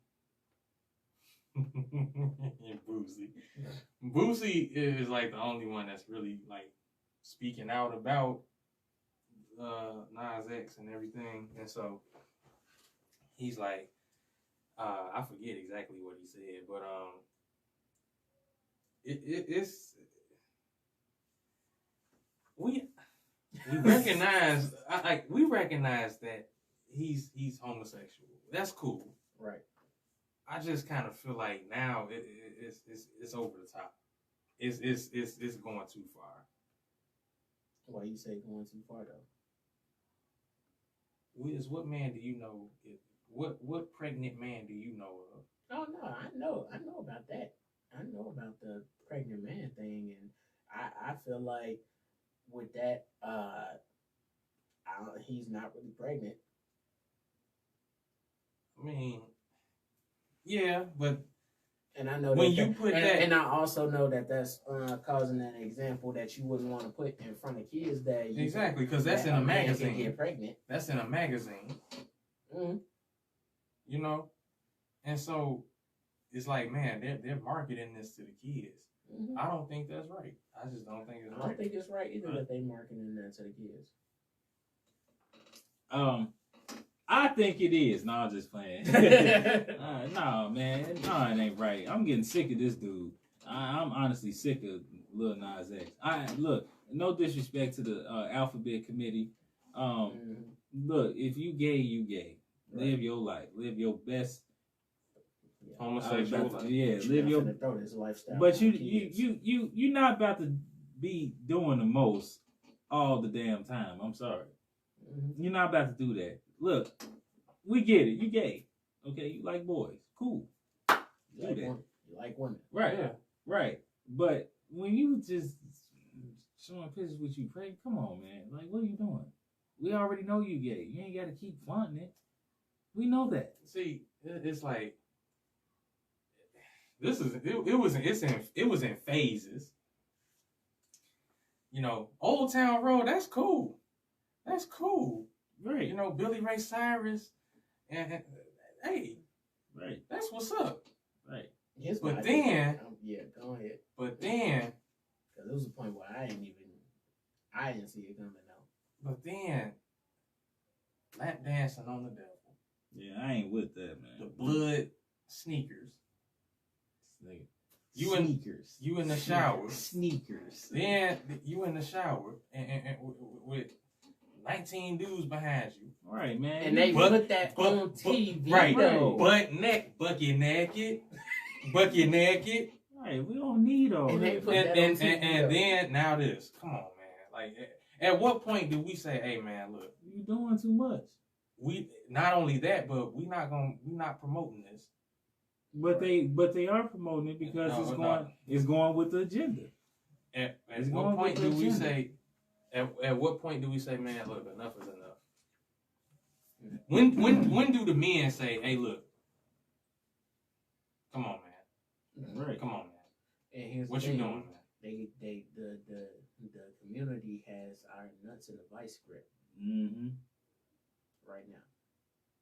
Boosie is like the only one that's really like speaking out about Nas X and everything. And so he's like, I forget exactly what he said, but it's we recognize we recognize that he's homosexual. That's cool. Right. I just kind of feel like now it's over the top. It's going too far. Why you say going too far though? What man do you know? What pregnant man do you know of? Oh no, I know about that. I know about the pregnant man thing, and I feel like with that, he's not really pregnant. I mean, yeah, but And I know when that you put that, and I also know that that's causing an example that you wouldn't want to put in front of kids that you exactly, because that's in that a man can magazine. get pregnant. That's in a magazine. Mm-hmm. You know, and so it's like, man, they're marketing this to the kids. Mm-hmm. I don't think that's right. I just don't think it's I right. don't think it's right either that they marketing that to the kids. I think it is. No, I'm just playing. No, man. No, it ain't right. I'm getting sick of this dude. I'm honestly sick of Lil Nas X. Look, no disrespect to the Alphabet Committee. Look, if you gay, you gay. Right. Live your life. Live your best. Homosexual life. Live your. Throw this lifestyle. But on kids. you're not about to be doing the most all the damn time. I'm sorry. Mm-hmm. You're not about to do that. Look, we get it. You gay. Okay, you like boys. Cool. You like women. Right. Yeah. Right. But when you just showing pictures with you pregnant, come on, man. Like, what are you doing? We already know you gay. You ain't got to keep flaunting it. We know that. See, it's like it was in phases. You know, Old Town Road, that's cool. That's cool. Right. You know, Billy Ray Cyrus, and hey, right. that's what's up. Right. Here's But my then- idea. Yeah, go ahead. But then, Because there was a point where I didn't see it coming out. lap dancing on the devil. Yeah, I ain't with that, man. The blood sneakers. Sneakers. You in the shower. Sneakers. Then you in the shower and with 19 dudes behind you. Right, man. And they put that on TV. Right. Though. Bucket naked. Right, we don't need all And that. they put that on TV. And then now this. Come on, man. Like, at what point do we say, hey, man, look, You doing too much. we not only that, but we not promoting this. But they are promoting it because it's going with the agenda. At what point do we say? At what point do we say, man, look, enough is enough? When do the men say, hey, look, come on, man, Right. come on, man, And here's what the you thing, doing, man? The community has our nuts in a vice grip Mm-hmm. right now.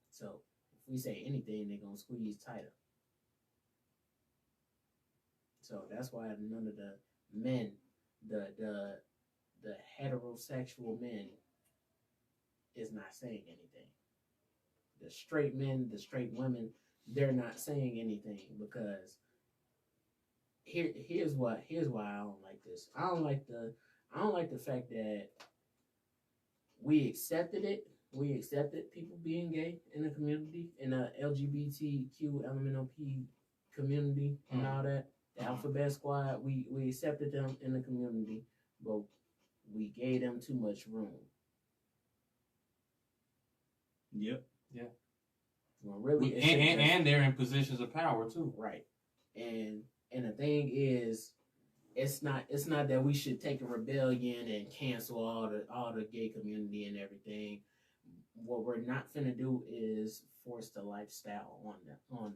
So if we say anything, they're gonna squeeze tighter. So that's why none of the men, the heterosexual men, is not saying anything. The straight men, the straight women, they're not saying anything because here's why I don't like this. I don't like the fact that we accepted it. We accepted people being gay in the community, in the LGBTQ LMNOP community and all that. The Alphabet Squad, we accepted them in the community, but we gave them too much room. Yep. Yeah. Well, really, And they're in positions of power too. right. And the thing is, it's not that we should take a rebellion and cancel all the gay community and everything. What we're not finna do is force the lifestyle on them. On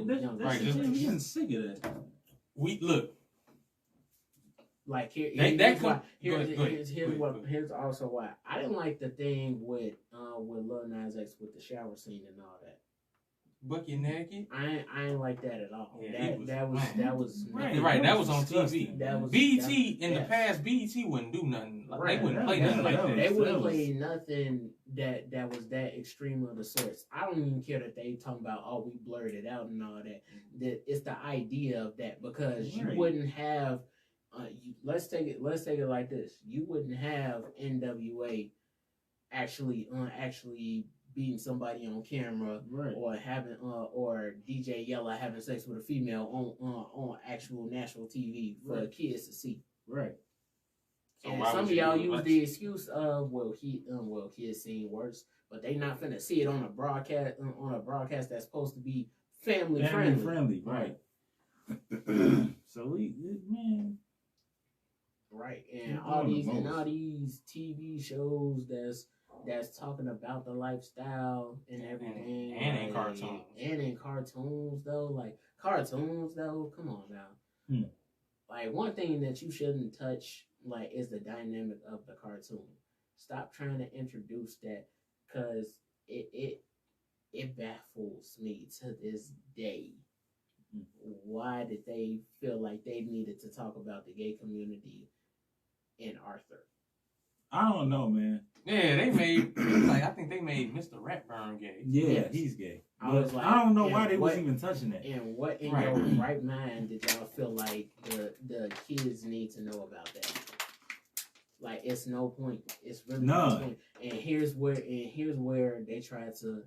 That's young right, the people. thing. We getting sick of that. We look. Like Go here's ahead. here's also why I didn't like the thing with Lil Nas X with the shower scene and all that. Bucket naked. I ain't like that at all. Yeah, that was Right. That was on TV. That was BET in the yes. past. BET wouldn't do nothing. Like, Right. They wouldn't play Yeah, nothing like that that. They wouldn't That was- play nothing that was that extreme of the sorts. I don't even care that they talking about we blurred it out and all that. That it's the idea of that because you Right. wouldn't have. Let's take it like this. You wouldn't have NWA actually beating somebody on camera Right. or having or DJ Yella having sex with a female on actual national TV for Right. kids to see. Right. So And why some would of you y'all do it? use the excuse of kids seen worse, but they not finna see it on a broadcast that's supposed to be family friendly. Right. So man. Right, and You're all doing the these most. TV shows that's talking about the lifestyle and everything, And in like, cartoons. and in cartoons though. Come on now, like one thing that you shouldn't touch like is the dynamic of the cartoon. Stop trying to introduce that because it baffles me to this day. Why did they feel like they needed to talk about the gay community in Arthur? I don't know, man. Yeah, they made I think they made Mr. Ratburn gay. Yeah, Yes. he's gay. I was But like, I don't know and why they was what- even touching that. And what in Right. your right mind did y'all feel like the kids need to know about that? Like it's no point. It's really no None. point. And here's where they try to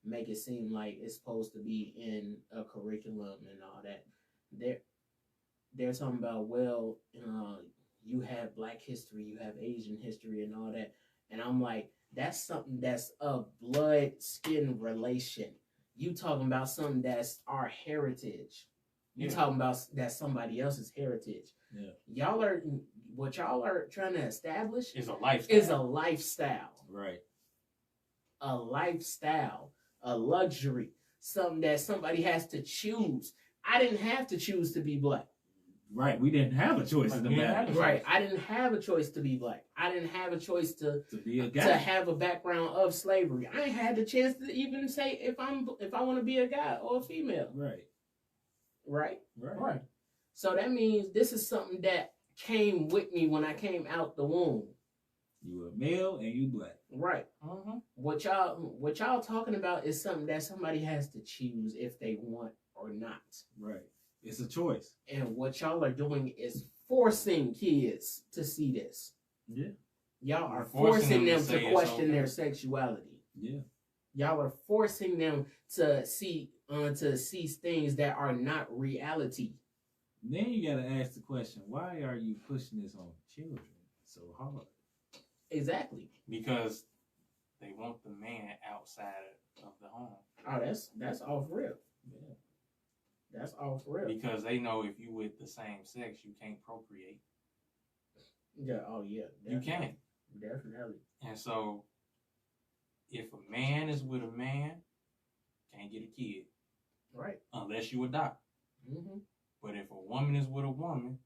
make it seem like it's supposed to be in a curriculum and all that. They're talking about you have Black history, you have Asian history, and all that. And I'm like, that's something that's a blood skin relation. You talking about something that's our heritage. You talking about that's somebody else's heritage. Yeah. What y'all are trying to establish It's a lifestyle. is a lifestyle. Right. A lifestyle, a luxury, something that somebody has to choose. I didn't have to choose to be Black. Right. We didn't have a choice in the Yeah. matter. Right. I didn't have a choice to be Black. I didn't have a choice to be a guy. to have a background of slavery. I ain't had the chance to even say if I want to be a guy or a female. Right. Right. Right. So that means this is something that came with me when I came out the womb. You a male and you black. Right. What y'all talking about is something that somebody has to choose if they want or not. Right. It's a choice. And what y'all are doing is forcing kids to see this. Yeah. Y'all are forcing them to question their sexuality. Yeah. Y'all are forcing them to see things that are not reality. Then you gotta ask the question: why are you pushing this on children so hard? Exactly. Because they want the man outside of the home. Oh, that's all for real. Yeah. That's all for real. Because they know if you with the same sex, you can't procreate. Yeah. Oh yeah. Definitely. You can't. Definitely. And so, if a man is with a man, can't get a kid. Right. Unless you adopt. Mm-hmm. But if a woman is with a woman,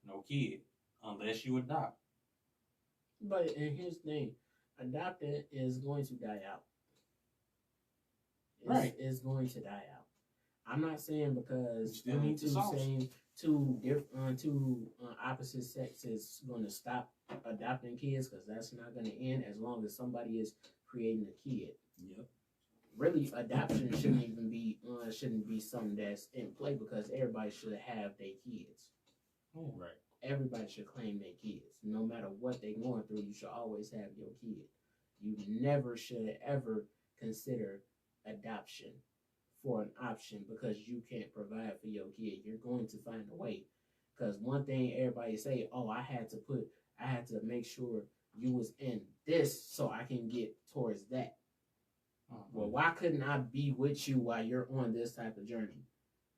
no kid. Unless you adopt. But and here's the thing, adopting is going to die out. It's going to die out. I'm not saying because two opposite sex is going to stop adopting kids, because that's not going to end as long as somebody is creating a kid. Yep. Really, adoption shouldn't be something that's in play, because everybody should have their kids. Right. Everybody should claim their kids. No matter what they're going through, you should always have your kid. You never should ever consider adoption for an option because you can't provide for your kid. You're going to find a way. Because one thing everybody say, oh, I had to make sure you was in this so I can get towards that. Well, why couldn't I be with you while you're on this type of journey?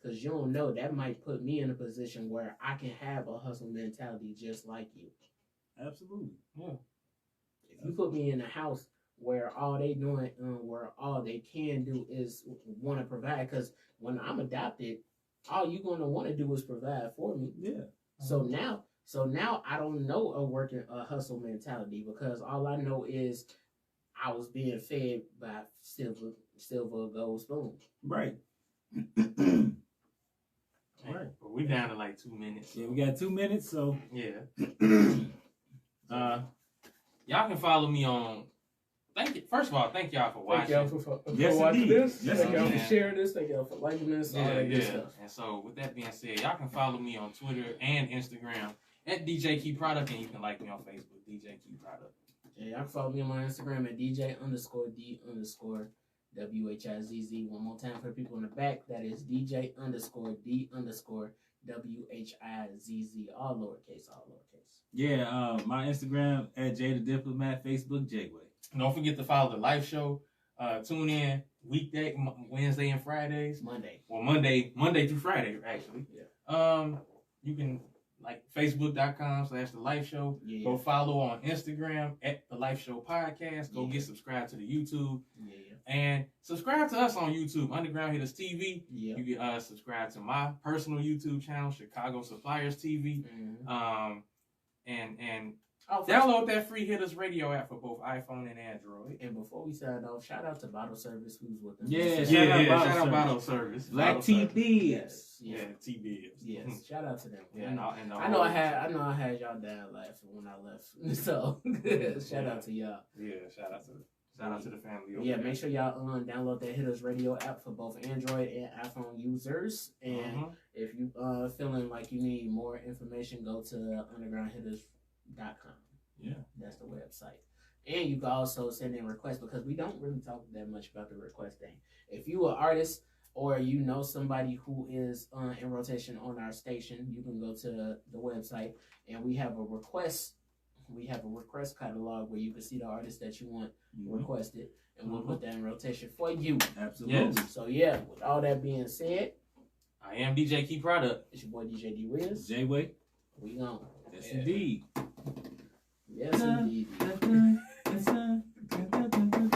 Because you don't know, that might put me in a position where I can have a hustle mentality just like you. Absolutely. Yeah. If you put me in a house where all they doing, where all they can do is want to provide, because when I'm adopted, all you're going to want to do is provide for me. Yeah. So now I don't know a hustle mentality, because all I know is I was being fed by silver gold spoon. Right. Right. But we down to like 2 minutes. Yeah, we got 2 minutes, so yeah. Y'all can follow me on. First of all, thank y'all for watching. Thank y'all for watching this. Yes, thank y'all for sharing this. Thank y'all for liking this. All that good stuff. And so, with that being said, y'all can follow me on Twitter and Instagram at DJ Key Product, and you can like me on Facebook, DJ Key Product. Yeah, y'all can follow me on my Instagram at DJ_D_WHIZZ. One more time for the people in the back. That is DJ_D_WHIZZ. All lowercase. yeah, my Instagram at Jay the Diplomat, Facebook Jayway. Don't forget to follow the live show. Tune in weekday, Wednesday and Fridays. Monday through Friday, actually. Yeah. You can like Facebook.com/The Life Show. Yeah. Go follow on Instagram at The Life Show Podcast. Go get subscribed to the YouTube. Yeah. And subscribe to us on YouTube, Underground Hitters TV. Yeah. You can subscribe to my personal YouTube channel, Chicago Suppliers TV. Mm-hmm. And download that free Hitters radio app for both iPhone and Android. And before we sign off, shout out to Bottle Service, who's with us. Shout out Bottle Service. Black T Bibs. Yeah, T Bibs. Yes, shout out to them. Yeah, I know I had y'all down laughing when I left. So shout out to y'all. Yeah, shout out to the family. Yeah, make sure y'all download that Hitters Radio app for both Android and iPhone users. And if you feeling like you need more information, go to undergroundhitters.com. Yeah, that's the website. And you can also send in requests, because we don't really talk that much about the request thing. If you are an artist or you know somebody who is in rotation on our station, you can go to the website, and we have a request. We have a request catalog where you can see the artists that you want requested, and we'll put that in rotation for you. Absolutely. Yes. So yeah, with all that being said, I am DJ Key Product. It's your boy DJ D Wiz. Jayway. We gone. Yes, indeed. Yes, indeed.